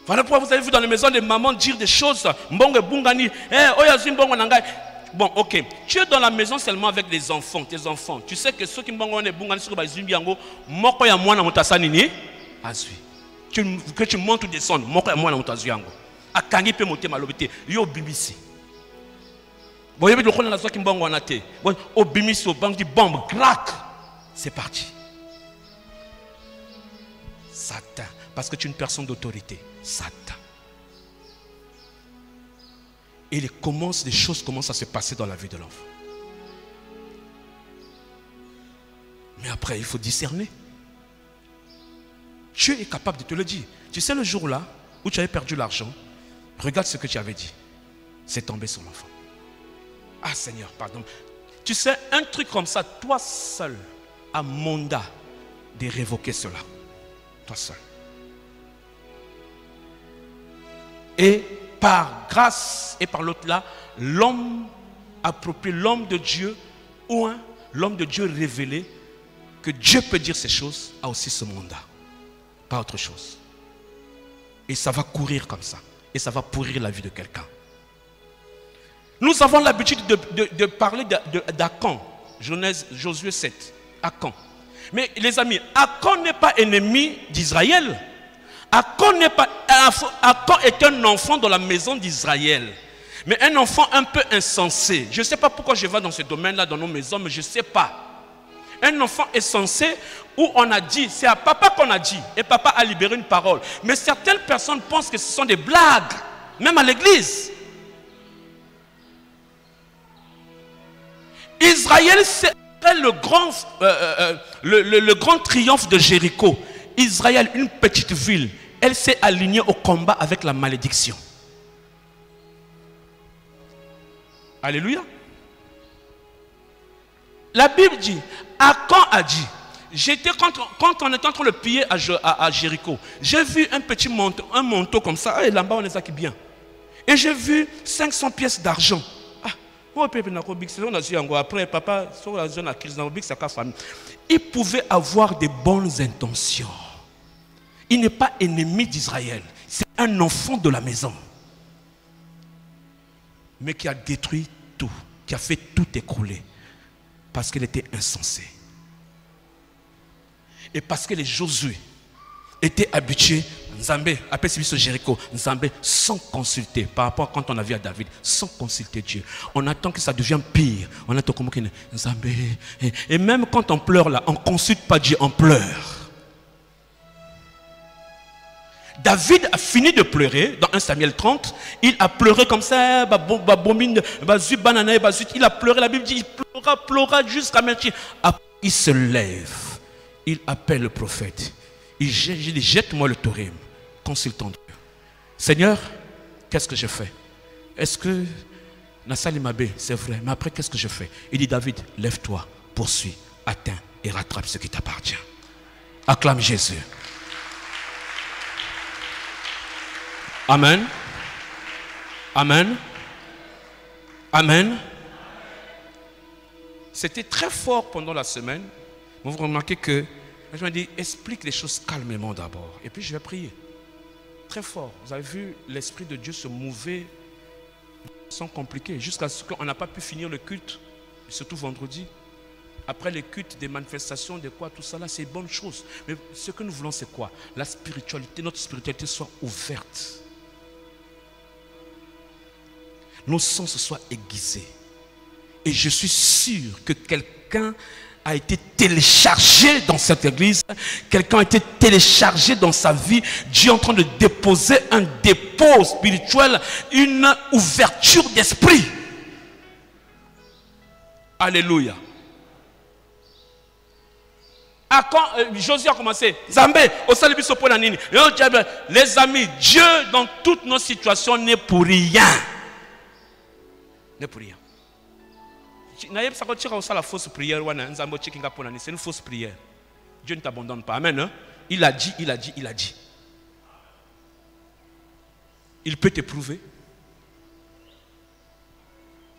voilà pourquoi vous avez vu dans les maisons des mamans dire des choses. Bon, ok. Tu es dans la maison seulement avec des enfants, tes enfants. Tu sais que ceux qui m'ont que tu montes ou descendes, c'est parti. Satan. Parce que tu es une personne d'autorité. Satan. Et des choses commencent à se passer dans la vie de l'enfant. Mais après, il faut discerner. Dieu est capable de te le dire. Tu sais, le jour-là où tu avais perdu l'argent, regarde ce que tu avais dit. C'est tombé sur l'enfant. Ah Seigneur, pardon. Tu sais, un truc comme ça, toi seul, a mandat de révoquer cela. Toi seul. Et par grâce et par l'autre là, l'homme approprié, l'homme de Dieu, ou l'homme de Dieu révélé, que Dieu peut dire ces choses, a aussi ce mandat. Pas autre chose. Et ça va courir comme ça. Et ça va pourrir la vie de quelqu'un. Nous avons l'habitude de parler d'Akan. Josué 7. Akan. Mais les amis, Akan n'est pas ennemi d'Israël. Akan est un enfant dans la maison d'Israël. Mais un enfant un peu insensé. Je ne sais pas pourquoi je vais dans ce domaine-là, dans nos maisons, mais je ne sais pas. Un enfant insensé où on a dit, c'est à papa qu'on a dit, et papa a libéré une parole. Mais certaines personnes pensent que ce sont des blagues, même à l'église. Israël, c'est le grand triomphe de Jéricho. Israël, une petite ville, elle s'est alignée au combat avec la malédiction. Alléluia. La Bible dit, Akan a dit, quand on était en train de piller à Jéricho, j'ai vu un petit manteau, un manteau comme ça, et là-bas on est qui bien. Et j'ai vu 500 pièces d'argent. Après, papa, il pouvait avoir des bonnes intentions. Il n'est pas ennemi d'Israël. C'est un enfant de la maison. Mais qui a détruit tout, qui a fait tout écrouler. Parce qu'il était insensé. Et parce que les Josué étaient habitués, Nzambé, après ce Jéricho, Nzambé, sans consulter, par rapport à quand on a vu à David, sans consulter Dieu. On attend que ça devienne pire. On attend comment qu'il Nzambé. Et même quand on pleure là, on ne consulte pas Dieu, on pleure. David a fini de pleurer dans 1 Samuel 30. Il a pleuré comme ça. Il a pleuré. La Bible dit il pleura jusqu'à maintenant. Il se lève. Il appelle le prophète. Il dit jette-moi le Torim. Consultons Dieu. Seigneur, qu'est-ce que je fais? Est-ce que Nassali Mabé, c'est vrai, mais après qu'est-ce que je fais? Il dit David, lève-toi, poursuis, atteins et rattrape ce qui t'appartient. Acclame Jésus. Amen. Amen. Amen. C'était très fort pendant la semaine. Vous remarquez que je me dis, explique les choses calmement d'abord. Et puis je vais prier. Très fort. Vous avez vu l'Esprit de Dieu se mouver sans compliquer. Jusqu'à ce qu'on n'a pas pu finir le culte. Surtout vendredi. Après les cultes, des manifestations, de quoi, tout ça là, c'est une bonne chose. Mais ce que nous voulons, c'est quoi? La spiritualité, notre spiritualité soit ouverte. Nos sens soient aiguisés. Et je suis sûr que quelqu'un a été téléchargé dans cette église. Quelqu'un a été téléchargé dans sa vie. Dieu est en train de déposer un dépôt spirituel, une ouverture d'esprit. Alléluia. Quand Josué a commencé, Zambé, les amis, Dieu dans toutes nos situations n'est pour rien. N'est pour rien. C'est une fausse prière. Dieu ne t'abandonne pas. Amen. Hein? Il a dit, il a dit, il a dit. Il peut t'éprouver.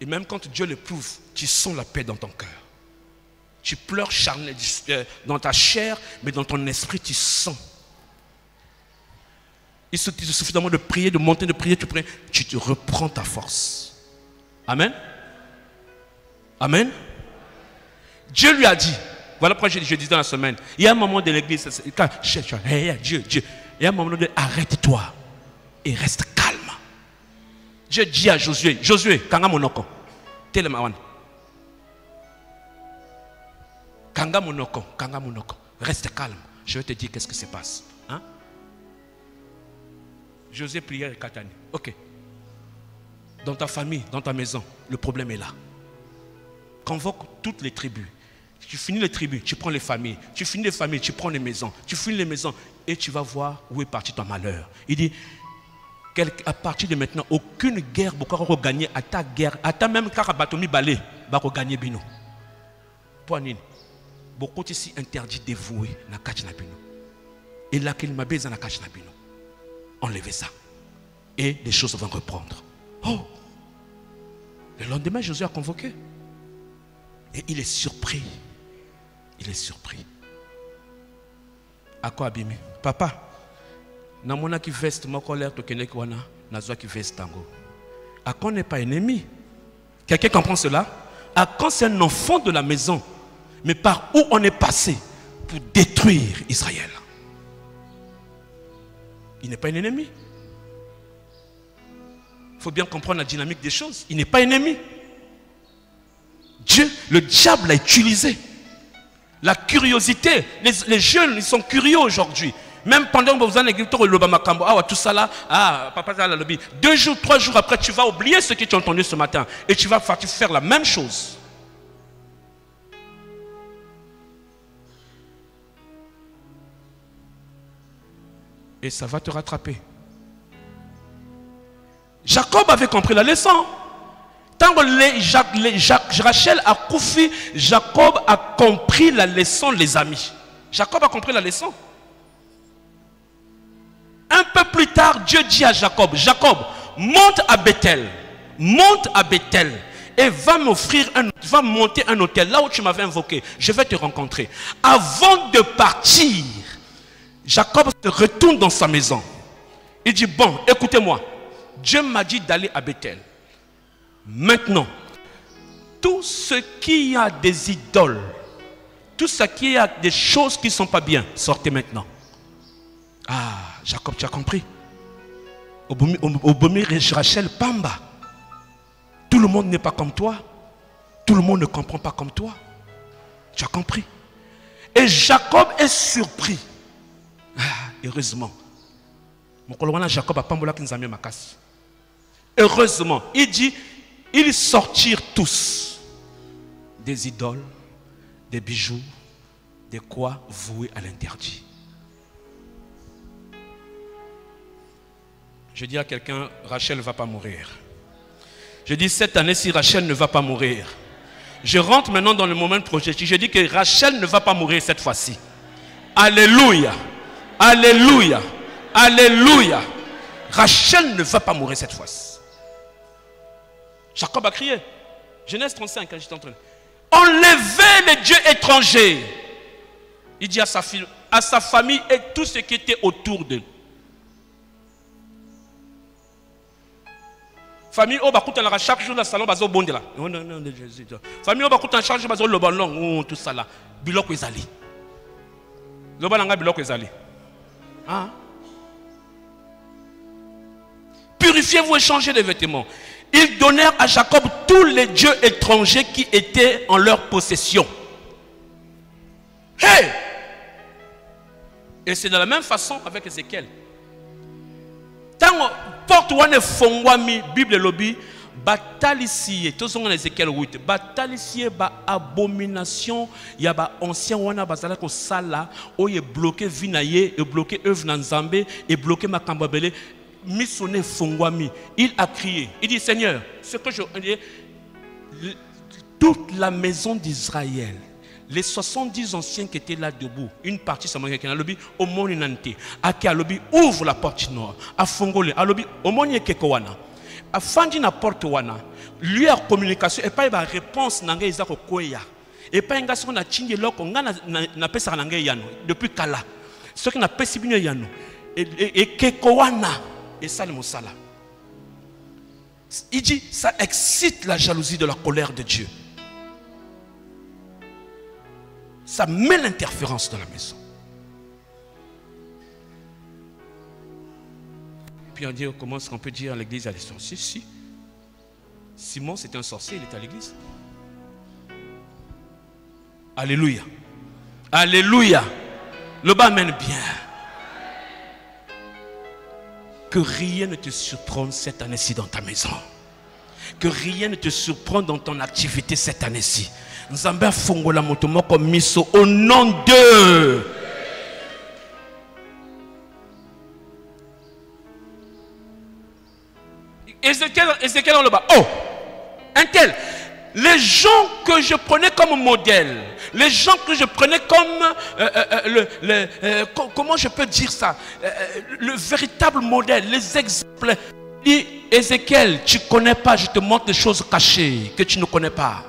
Et même quand Dieu l'éprouve, tu sens la paix dans ton cœur. Tu pleures dans ta chair, mais dans ton esprit, tu sens. Il suffit suffisamment de prier, de monter, de prier, tu te reprends ta force. Amen. Amen. Dieu lui a dit, voilà pourquoi je dis dans la semaine, il y a un moment de l'église, Dieu, il y a un moment de arrête-toi et reste calme. Dieu dit à Josué, Kanga monoko, telemawan. Kanga monoko, reste calme. Je vais te dire qu'est-ce qui se passe. Hein? Josué prière et Katani. Ok. Dans ta famille, dans ta maison, le problème est là. Convoque toutes les tribus. Tu finis les tribus, tu prends les familles. Tu finis les familles, tu prends les maisons. Tu finis les maisons et tu vas voir où est parti ton malheur. Il dit, à partir de maintenant, aucune guerre ne pourra regagner à ta guerre. À ta même Karabatomi Balé va regagner Bino. Poanine. Beaucoup ici interdit dévouer na kachna Bino. Et là qu'il m'a besoin na kachna Bino. Enlevez ça. Et les choses vont reprendre. Oh! Le lendemain, Josué a convoqué. Et il est surpris. Il est surpris. À quoi abîmer? Papa, namona qui veste ma colère to kenek wana, nazwa qui veste tango. À quoi on n'est pas ennemi? Quelqu'un comprend cela? Akan, c'est un enfant de la maison. Mais par où on est passé pour détruire Israël. Il n'est pas un ennemi. Il faut bien comprendre la dynamique des choses. Il n'est pas ennemi. Dieu, le diable l'a utilisé. La curiosité. Les jeunes, ils sont curieux aujourd'hui. Même pendant que vous en avez tout ça là, papa, 2 jours, 3 jours après, tu vas oublier ce que tu as entendu ce matin. Et tu vas faire la même chose. Et ça va te rattraper. Jacob avait compris la leçon. Tant que Rachel a couffé, Jacob a compris la leçon, les amis. Jacob a compris la leçon. Un peu plus tard, Dieu dit à Jacob, Jacob, monte à Bethel. Monte à Bethel. Et va monter un hôtel là où tu m'avais invoqué. Je vais te rencontrer. Avant de partir, Jacob se retourne dans sa maison. Il dit, bon, écoutez-moi. Dieu m'a dit d'aller à Bethel. Maintenant, tout ce qui a des idoles, tout ce qui a des choses qui ne sont pas bien, sortez maintenant. Ah, Jacob, tu as compris. Obomi Rachel Pamba. Tout le monde n'est pas comme toi. Tout le monde ne comprend pas comme toi. Tu as compris. Et Jacob est surpris. Ah, heureusement. Jacob a pambola kinzamia makas. Heureusement, il dit, ils sortirent tous des idoles, des bijoux, des quoi voués à l'interdit. Je dis à quelqu'un, Rachel ne va pas mourir. Je dis, cette année-ci, Rachel ne va pas mourir. Je rentre maintenant dans le moment prophétique. Je dis que Rachel ne va pas mourir cette fois-ci. Alléluia. Alléluia. Alléluia. Rachel ne va pas mourir cette fois-ci. Jacob a crié. Genèse 35, j'étais en train. Enlevez les dieux étrangers. Il dit à sa famille et tout ce qui était autour d'eux. Famille au bakouta la chaque jour dans le salon bazo bonde là. Non non Jésus. Famille au bakouta chaque jour bazo le ballon tout ça là. Biloko ezali. Le balanga biloko ezali. Ah. Purifiez-vous et changez de vêtements. Ils donnèrent à Jacob tous les dieux étrangers qui étaient en leur possession. Hey! Et c'est de la même façon avec Ézéchiel. Tant porte wane fongwami Bible lobby batalisie tous on Ézéchiel 8 batalisie ba abomination ya ba ancien wana bazala ko sala oye bloqué vinaye et bloqué œuvre na Nzambe et bloqué makambabele missionné fongwami. Il a crié, il dit Seigneur, ce que je dis, toute la maison d'Israël, les 70 anciens qui étaient là debout, une partie ça m'a dit au monde inanté, à qui a lobby ouvre la porte nord, à fongole, à lobby au monde kekowana, à fandi na porte wana, lui a communication et pas une réponse nanga izako koya, et pas un gars qu'on a tingé loko na pesa nanga yano depuis kala, ce qui n'a pas si bien yano et kekowana et ça le mosala. Il dit ça excite la jalousie de la colère de Dieu. Ça met l'interférence dans la maison. Et puis on dit, comment est-ce qu'on peut dire à l'église à des sorciers? Si. Simon c'était un sorcier, il était à l'église. Alléluia. Alléluia. Le bas mène bien. Que rien ne te surprenne cette année-ci dans ta maison. Que rien ne te surprenne dans ton activité cette année-ci. Nzambe fongola motomoko miso au nom de Ézéchiel dans le bas. Oh, un tel. Les gens que je prenais comme modèle, les gens que je prenais comme comment je peux dire ça, le véritable modèle, les exemples. Dit Ézéchiel, tu ne connais pas, je te montre des choses cachées que tu ne connais pas.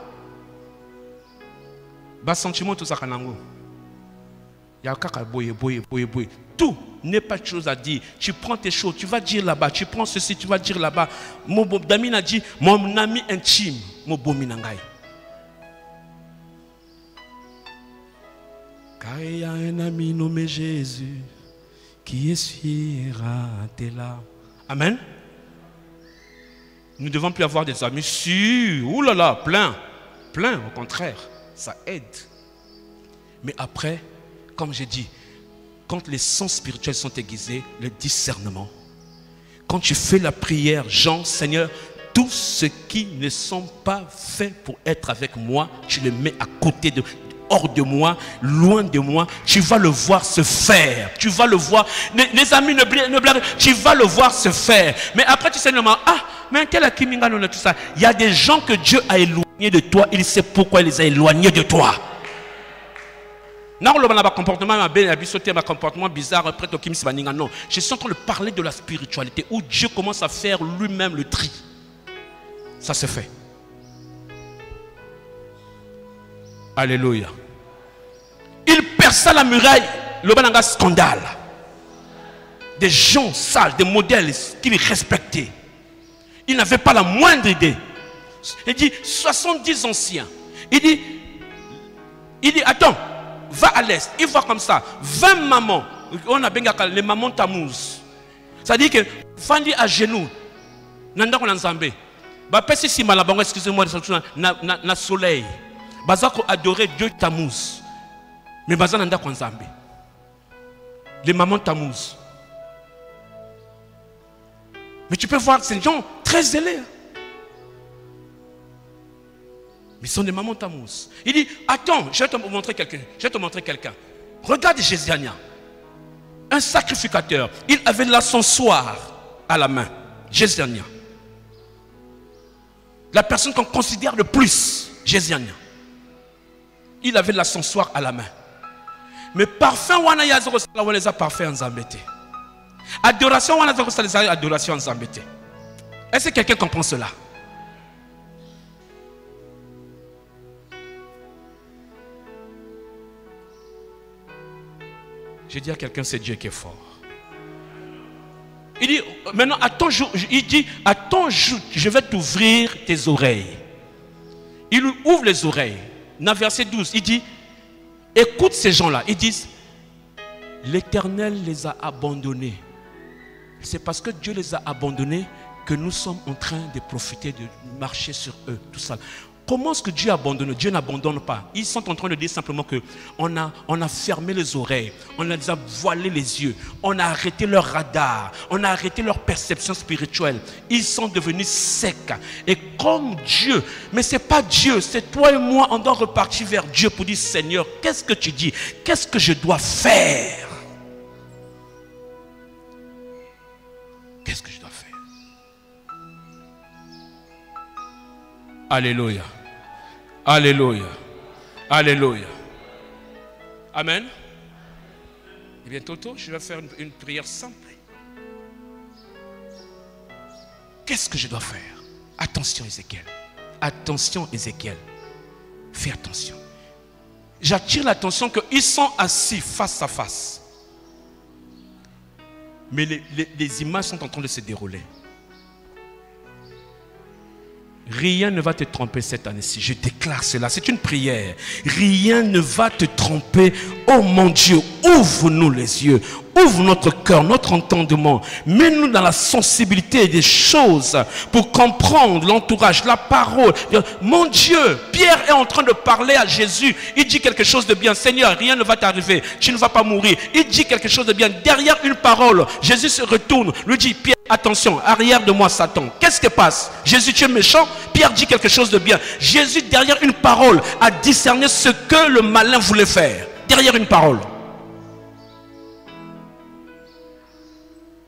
Bas sentiment tout ça kanango. Ya kaka boye. Tout n'est pas de chose à dire. Tu prends tes choses, tu vas dire là-bas, tu prends ceci, tu vas dire là-bas. Mon Damien a dit mon ami intime, mon bominangai. Car il y a un ami nommé Jésus qui essuiera tes larmes. Amen. Nous ne devons plus avoir des amis sûrs. Ouh là là, plein. Plein, au contraire. Ça aide. Mais après, comme j'ai dit, quand les sens spirituels sont aiguisés, le discernement. Quand tu fais la prière, Jean, Seigneur, tous ceux qui ne sont pas faits pour être avec moi, tu les mets à côté de, hors de moi, loin de moi. Tu vas le voir se faire. Tu vas le voir. Les amis, ne blaguent. Tu vas le voir se faire. Mais après, tu sais normalement, ah, mais quel a Kiminga, tout ça. Il y a des gens que Dieu a éloignés de toi. Il sait pourquoi il les a éloignés de toi. Non, comportement bizarre, non. Je suis en train de parler de la spiritualité où Dieu commence à faire lui-même le tri. Ça se fait. Alléluia. Il perça la muraille. Le bananga scandale. Des gens sales, des modèles qu'il respectait. Il n'avait pas la moindre idée. Il dit 70 anciens. Il dit attends, va à l'est. Il voit comme ça 20 mamans. On a bien les mamans Tammuz. Ça dit que Fandi à genoux. Nanda qu'on ensemble. Bah pesi si malabongo, excusez-moi, na soleil. Bazako adorer Dieu Tammuz. Mais bazan nanda qu'on ensemble. Les mamans Tammuz. Mais tu peux voir ces gens très zélés. Mais ils sont des mamans Tammuz. Il dit, attends, je vais te montrer quelqu'un. Regarde Jésiania. Un sacrificateur. Il avait l'ascensoir à la main. Jésiania. La personne qu'on considère le plus. Jésiania. Il avait l'ascensoir à la main. Mais parfum, on les a parfaits en zambété. Adoration, on a adoration en zambété. Est-ce que quelqu'un comprend cela? J'ai dit à quelqu'un, c'est Dieu qui est fort. Il dit, maintenant, attends, je vais t'ouvrir tes oreilles. Il lui ouvre les oreilles. Dans verset 12, il dit, écoute ces gens-là. Ils disent, l'Éternel les a abandonnés. C'est parce que Dieu les a abandonnés que nous sommes en train de profiter, de marcher sur eux, tout ça. Comment est-ce que Dieu abandonne? Dieu n'abandonne pas. Ils sont en train de dire simplement qu'on a fermé les oreilles, on a voilé les yeux, on a arrêté leur radar, on a arrêté leur perception spirituelle. Ils sont devenus secs. Et comme Dieu, mais ce n'est pas Dieu, c'est toi et moi, on doit repartir vers Dieu pour dire, Seigneur, qu'est-ce que tu dis? Qu'est-ce que je dois faire? Qu'est-ce que je dois faire? Alléluia. Alléluia. Alléluia. Amen. Et bien, Toto, je vais faire une prière simple. Qu'est-ce que je dois faire? Attention, Ézéchiel. Attention, Ézéchiel. Fais attention. J'attire l'attention qu'ils sont assis face à face. Mais les images sont en train de se dérouler. Rien ne va te tromper cette année-ci. Je déclare cela. C'est une prière. Rien ne va te tromper. Oh mon Dieu, ouvre-nous les yeux. Ouvre notre cœur, notre entendement. Mets-nous dans la sensibilité des choses pour comprendre l'entourage, la parole. Mon Dieu, Pierre est en train de parler à Jésus. Il dit quelque chose de bien. Seigneur, rien ne va t'arriver. Tu ne vas pas mourir. Il dit quelque chose de bien. Derrière une parole, Jésus se retourne. Lui dit, Pierre, attention, arrière de moi Satan. Qu'est-ce qui passe? Jésus, tu es méchant? Pierre dit quelque chose de bien. Jésus, derrière une parole, a discerné ce que le malin voulait faire. Derrière une parole.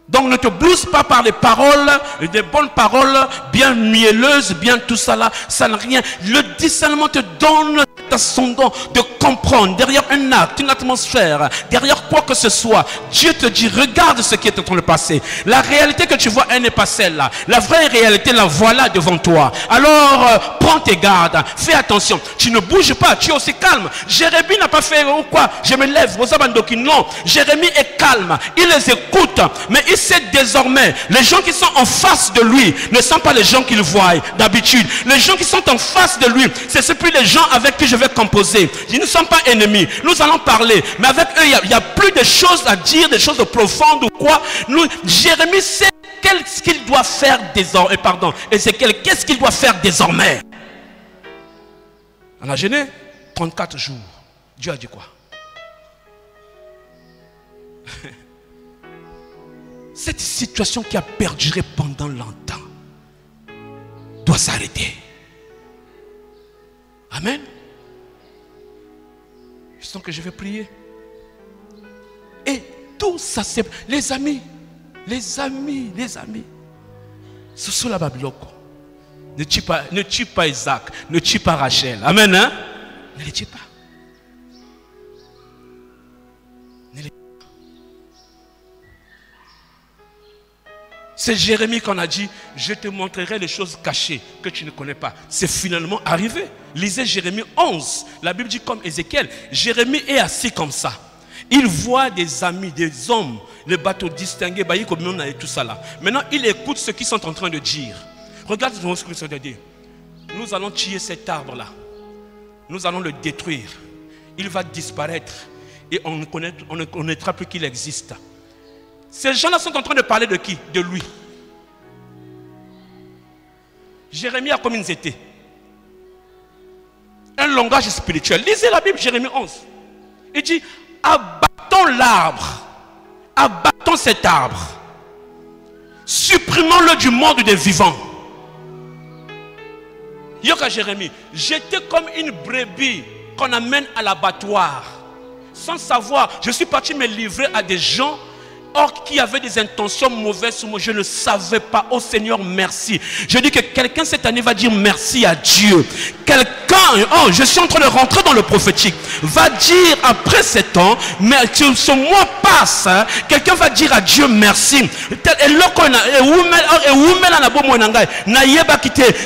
Donc ne te blouse pas par les paroles, des bonnes paroles, bien mielleuses, bien tout ça là, ça n'a rien. Le discernement te donne ascendant de comprendre derrière un acte, une atmosphère, derrière quoi que ce soit. Dieu te dit, regarde ce qui est en train de passer. La réalité que tu vois, elle n'est pas celle-là. La vraie réalité, la voilà devant toi. Alors, prends tes gardes, fais attention. Tu ne bouges pas, tu es aussi calme. Jérémie n'a pas fait ou quoi? Je me lève, non. Jérémie est calme, il les écoute, mais il sait désormais, les gens qui sont en face de lui ne sont pas les gens qu'il voit d'habitude. Les gens qui sont en face de lui, c'est plus les gens avec qui je vais composer. Ils ne sont pas ennemis. Nous allons parler, mais avec eux, il y a plus de choses à dire, des choses profondes ou quoi. Jérémie sait qu'est-ce qu'il doit faire désormais. Ézéchiel, qu'est-ce qu'il doit faire désormais? On a jeûné 34 jours. Dieu a dit quoi? Cette situation qui a perduré pendant longtemps doit s'arrêter. Amen. Je sens que je vais prier. Et tout ça, c'est... Les amis. Ce sont la Babylone. Ne tue pas Isaac, ne tue pas Rachel. Amen. Hein? Ne les tue pas. C'est Jérémie qu'on a dit, je te montrerai les choses cachées que tu ne connais pas. C'est finalement arrivé. Lisez Jérémie 11. La Bible dit comme Ézéchiel, Jérémie est assis comme ça. Il voit des amis, des hommes, les bateaux distingués, et tout ça là. Maintenant, il écoute ce qu'ils sont en train de dire. Regarde ce qu'ils sont en train de dire. Nous allons tuer cet arbre là. Nous allons le détruire. Il va disparaître. Et on ne connaîtra plus qu'il existe. Ces gens-là sont en train de parler de qui? De lui. Jérémie a comme ils étaient. Un langage spirituel. Lisez la Bible, Jérémie 11. Il dit, abattons l'arbre. Abattons cet arbre. Supprimons-le du monde des vivants. Yoka Jérémie, j'étais comme une brebis qu'on amène à l'abattoir. Sans savoir, je suis parti me livrer à des gens or qui avaient des intentions mauvaises sur moi. Je ne savais pas. Oh Seigneur, merci. Je dis que quelqu'un cette année va dire merci à Dieu. Quelqu'un, oh, je suis en train de rentrer dans le prophétique, va dire après 7 ans, mais ce mois passe, hein, quelqu'un va dire à Dieu merci.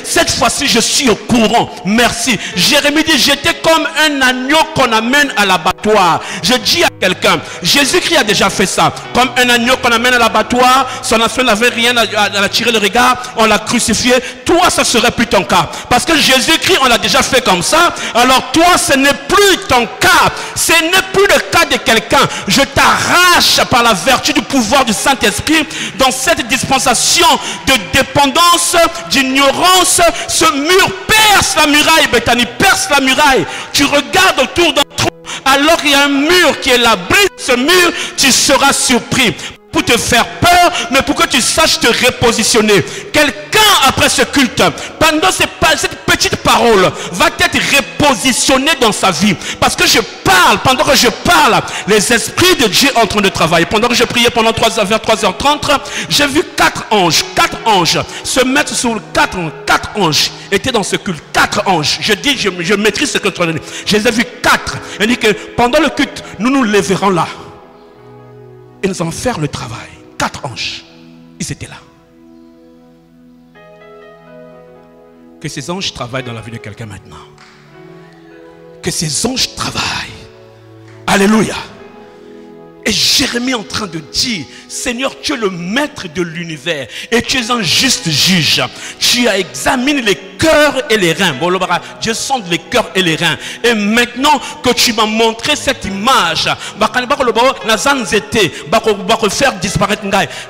Cette fois-ci, je suis au courant. Merci. Jérémie dit, j'étais comme un agneau qu'on amène à l'abattoir. Je dis à quelqu'un, Jésus-Christ a déjà fait ça. Comme un agneau qu'on amène à l'abattoir, son enfant n'avait rien à tirer le regard, on l'a crucifié. Toi, ça serait plus ton cas. Parce que Jésus-Christ, on l'a déjà fait comme ça. Alors toi, ce n'est plus ton cas. Ce n'est plus le cas de quelqu'un. Je t'arrache par la vertu du pouvoir du Saint-Esprit dans cette dispensation de dépendance, d'ignorance. Ce mur perce la muraille, Bethany, perce la muraille. Tu regardes autour d'un trou. Alors qu'il y a un mur qui est là, brise ce mur, tu seras surpris. Pour te faire peur, mais pour que tu saches te repositionner. Quelqu'un après ce culte, pendant cette petite parole, va être repositionné dans sa vie. Parce que je parle, pendant que je parle, les esprits de Dieu sont en train de travailler. Pendant que je priais pendant vers 3h30, j'ai vu 4 anges. 4 anges se mettre sur 4 anges étaient dans ce culte. 4 anges. Je dis, je maîtrise ce que tu as dit. Je les ai vus 4. Il dit que pendant le culte, nous nous lèverons là. Et nous allons faire le travail. 4 anges. Ils étaient là. Que ces anges travaillent dans la vie de quelqu'un maintenant. Que ces anges travaillent. Alléluia. Et Jérémie est en train de dire, Seigneur, tu es le maître de l'univers et tu es un juste juge. Tu as examiné les cœurs et les reins. Dieu sonde les cœurs et les reins. Et maintenant que tu m'as montré cette image, faire disparaître,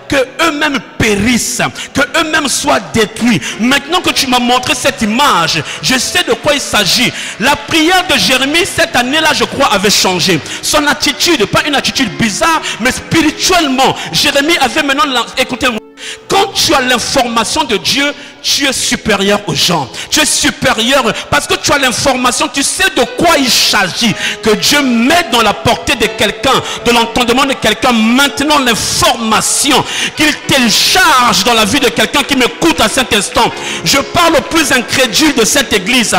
que eux-mêmes périssent, que eux-mêmes soient détruits. Maintenant que tu m'as montré cette image, je sais de quoi il s'agit. La prière de Jérémie cette année-là, je crois, avait changé. Son attitude, pas une attitude bizarre, mais spirituellement, Jérémie avait maintenant, écoutez-moi, quand tu as l'information de Dieu, tu es supérieur aux gens. Tu es supérieur parce que tu as l'information, tu sais de quoi il s'agit. Que Dieu met dans la portée de quelqu'un, de l'entendement de quelqu'un, maintenant l'information qu'il télécharge dans la vie de quelqu'un qui m'écoute à cet instant. Je parle au plus incrédule de cette église.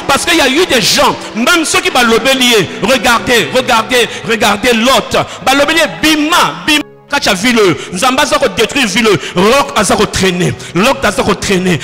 Parce qu'il y a eu des gens, même ceux qui vont l'obéir. Regardez l'autre. Bima, Quand tu as vu le Nzamba a détruit, vu le roc a traîné. L'oc a traîné.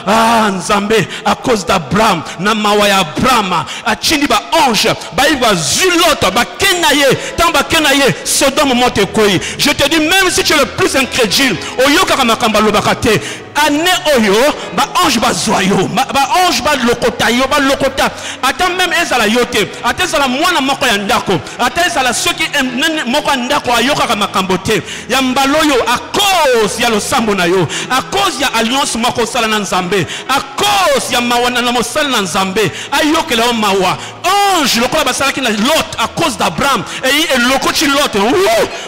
Ah, Nzambé, à cause d'Abraham, Namawaya Abraham, a Chini ba ange, ba il va zulot, ba kenaye, tant ba kenaye, Sodome monte koi. Je te dis, même si tu es le plus incrédule, Oyo Karamakamba Lobakate, Ane Oyo, ba ange ba zoyo, ba ange ba lokota, yo ba lokota. Attends même ezala yote, attends ezala mwana moko ya ndako, attends ezala ceux qui aiment moko ndako ayoka Kamakambote. Yambaloyo à cause ya losambo na yo, à cause ya alliance moko sala na Nzambe, à cause ya mawana na mosala na Nzambe, ayokela mawa ange lokola basala ki na Lot à cause d'Abraham et lokoti Lot,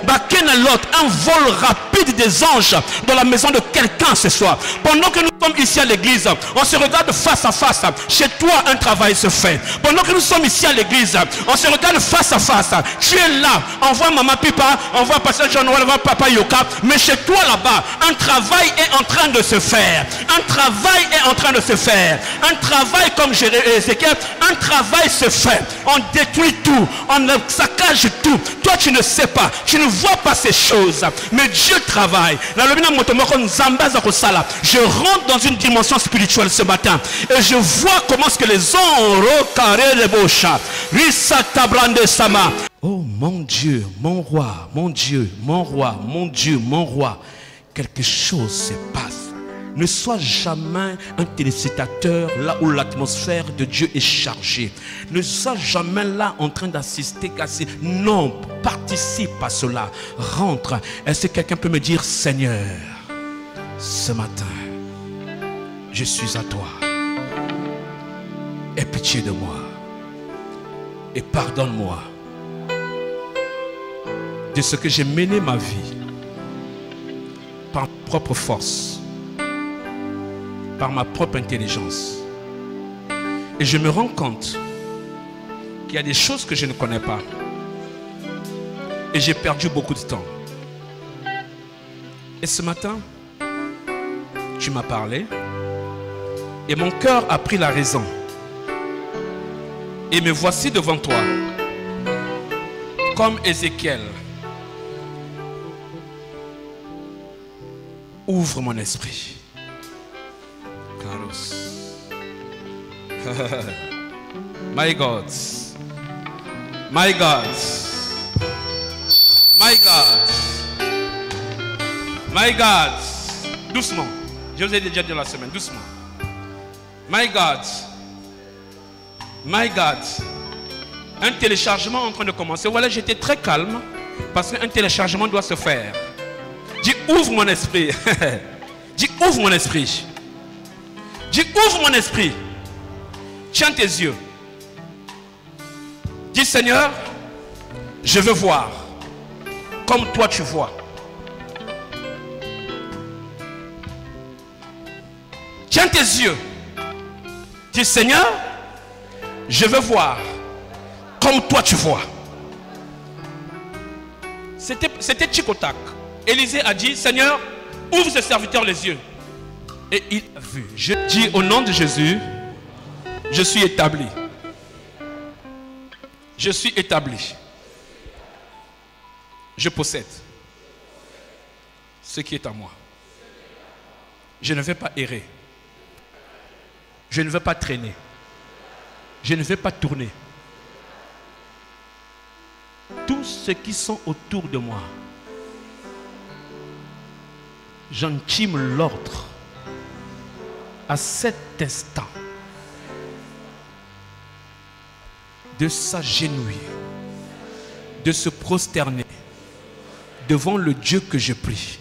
ba kena Lot, un vol rapide des anges dans la maison de quelqu'un ce soir. Pendant que nous sommes ici à l'église, on se regarde face à face. Chez toi un travail se fait. Pendant que nous sommes ici à l'église, on se regarde face à face. Tu es là, on voit maman Pipa, on voit pasteur John, on voit papa Yoka, mais chez toi là-bas, un travail est en train de se faire. Un travail est en train de se faire. Un travail comme Ézéchiel, un travail se fait. On détruit tout, on saccage tout. Toi tu ne sais pas, tu ne vois pas ces choses, mais Dieu travaille. Je rentre dans une dimension spirituelle ce matin et je vois comment est-ce que les sama. Oh mon Dieu, mon roi, mon Dieu, mon roi, mon Dieu, mon roi, quelque chose se passe. Ne sois jamais un téléspectateur là où l'atmosphère de Dieu est chargée. Ne sois jamais là en train d'assister. Non, participe à cela. Rentre. Est-ce que quelqu'un peut me dire, Seigneur, ce matin, je suis à toi. Aie pitié de moi. Et pardonne-moi de ce que j'ai mené ma vie par ma propre force, par ma propre intelligence. Et je me rends compte qu'il y a des choses que je ne connais pas. Et j'ai perdu beaucoup de temps. Et ce matin, tu m'as parlé. Et mon cœur a pris la raison. Et me voici devant toi. Comme Ézéchiel. Ouvre mon esprit. Carlos. My God. My God. My God. My God. Doucement. Je vous ai déjà dit la semaine. Doucement. My God. My God. Un téléchargement en train de commencer. Voilà, j'étais très calme parce qu'un téléchargement doit se faire. Dis, ouvre mon esprit. Dis, ouvre mon esprit. Dis, ouvre mon esprit. Tiens tes yeux. Dis, Seigneur, je veux voir comme toi tu vois. Tiens tes yeux. Dis, Seigneur, je veux voir comme toi tu vois. C'était Chicotac. Élisée a dit, Seigneur, ouvre ce serviteur les yeux. Et il a vu. Je dis au nom de Jésus, je suis établi. Je suis établi. Je possède ce qui est à moi. Je ne vais pas errer. Je ne vais pas traîner. Je ne vais pas tourner. Tous ceux qui sont autour de moi, j'intime l'ordre à cet instant de s'agenouiller, de se prosterner devant le Dieu que je prie.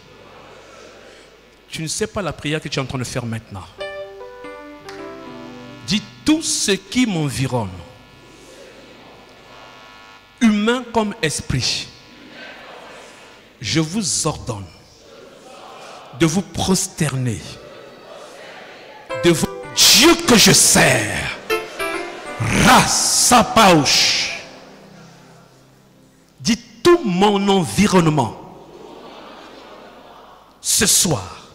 Tu ne sais pas la prière que tu es en train de faire maintenant. Dis, tout ce qui m'environne, humain comme esprit, je vous ordonne de vous prosterner devant Dieu que je sers. Rasapauch. Dis, tout mon environnement, ce soir,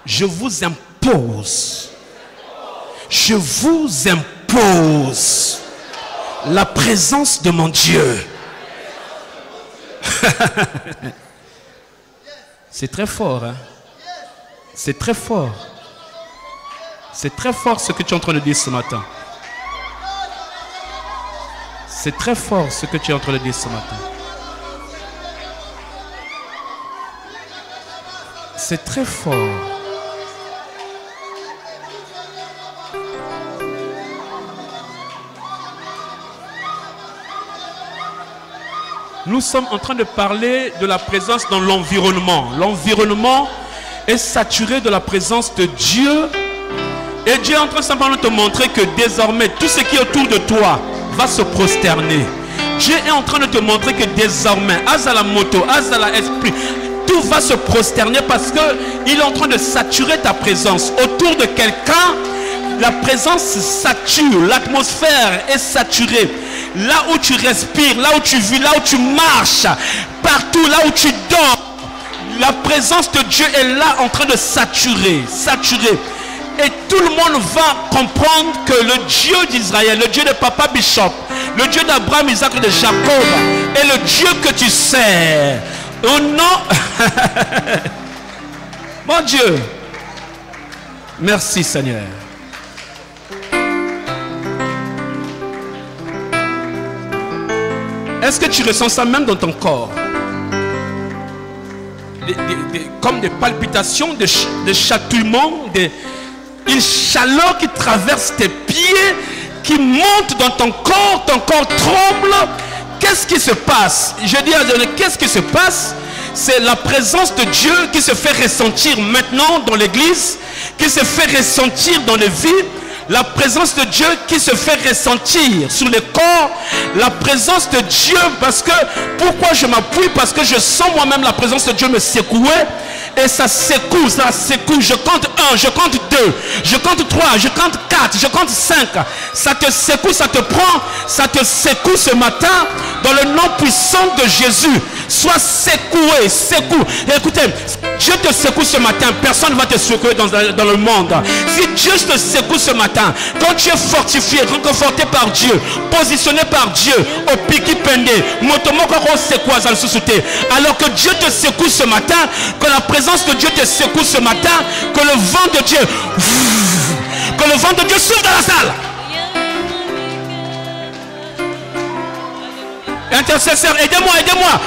je vous impose. Je vous impose la présence de mon Dieu. C'est très fort, hein? C'est très fort. C'est très fort ce que tu es en train de dire ce matin. C'est très fort ce que tu es en train de dire ce matin. C'est très fort. Nous sommes en train de parler de la présence dans l'environnement. L'environnement est saturé de la présence de Dieu. Et Dieu est en train simplement de te montrer que désormais, tout ce qui est autour de toi va se prosterner. Dieu est en train de te montrer que désormais, Azala moto, Azala esprit, tout va se prosterner parce qu'il est en train de saturer ta présence. Autour de quelqu'un, la présence sature, l'atmosphère est saturée. Là où tu respires, là où tu vis, là où tu marches, partout, là où tu dors, la présence de Dieu est là en train de saturer. Et tout le monde va comprendre que le Dieu d'Israël, le Dieu de Papa Bishop, le Dieu d'Abraham, Isaac et de Jacob est le Dieu que tu sers. Oh non. Mon Dieu. Merci Seigneur. Est-ce que tu ressens ça même dans ton corps? Comme des palpitations, des chatouillements, une chaleur qui traverse tes pieds, qui monte dans ton corps tremble. Qu'est-ce qui se passe? Je dis à Dieu, qu'est-ce qui se passe? C'est la présence de Dieu qui se fait ressentir maintenant dans l'église, qui se fait ressentir dans les vies. La présence de Dieu qui se fait ressentir sur le corps. La présence de Dieu, parce que, pourquoi je m'appuie? Parce que je sens moi-même la présence de Dieu me secouer. Et ça secoue, ça secoue. Je compte 1, je compte 2, je compte 3, je compte 4, je compte 5. Ça te secoue, ça te prend, ça te secoue ce matin. Dans le nom puissant de Jésus, sois secoué, secoue. Et écoutez, Dieu te secoue ce matin, personne ne va te secouer dans le monde. Si Dieu te secoue ce matin, quand tu es fortifié, réconforté par Dieu, positionné par Dieu, au piqui pendé, alors que Dieu te secoue ce matin, que la présence de Dieu te secoue ce matin, que le vent de Dieu, souffle dans la salle. Intercesseur, aidez-moi, aidez-moi.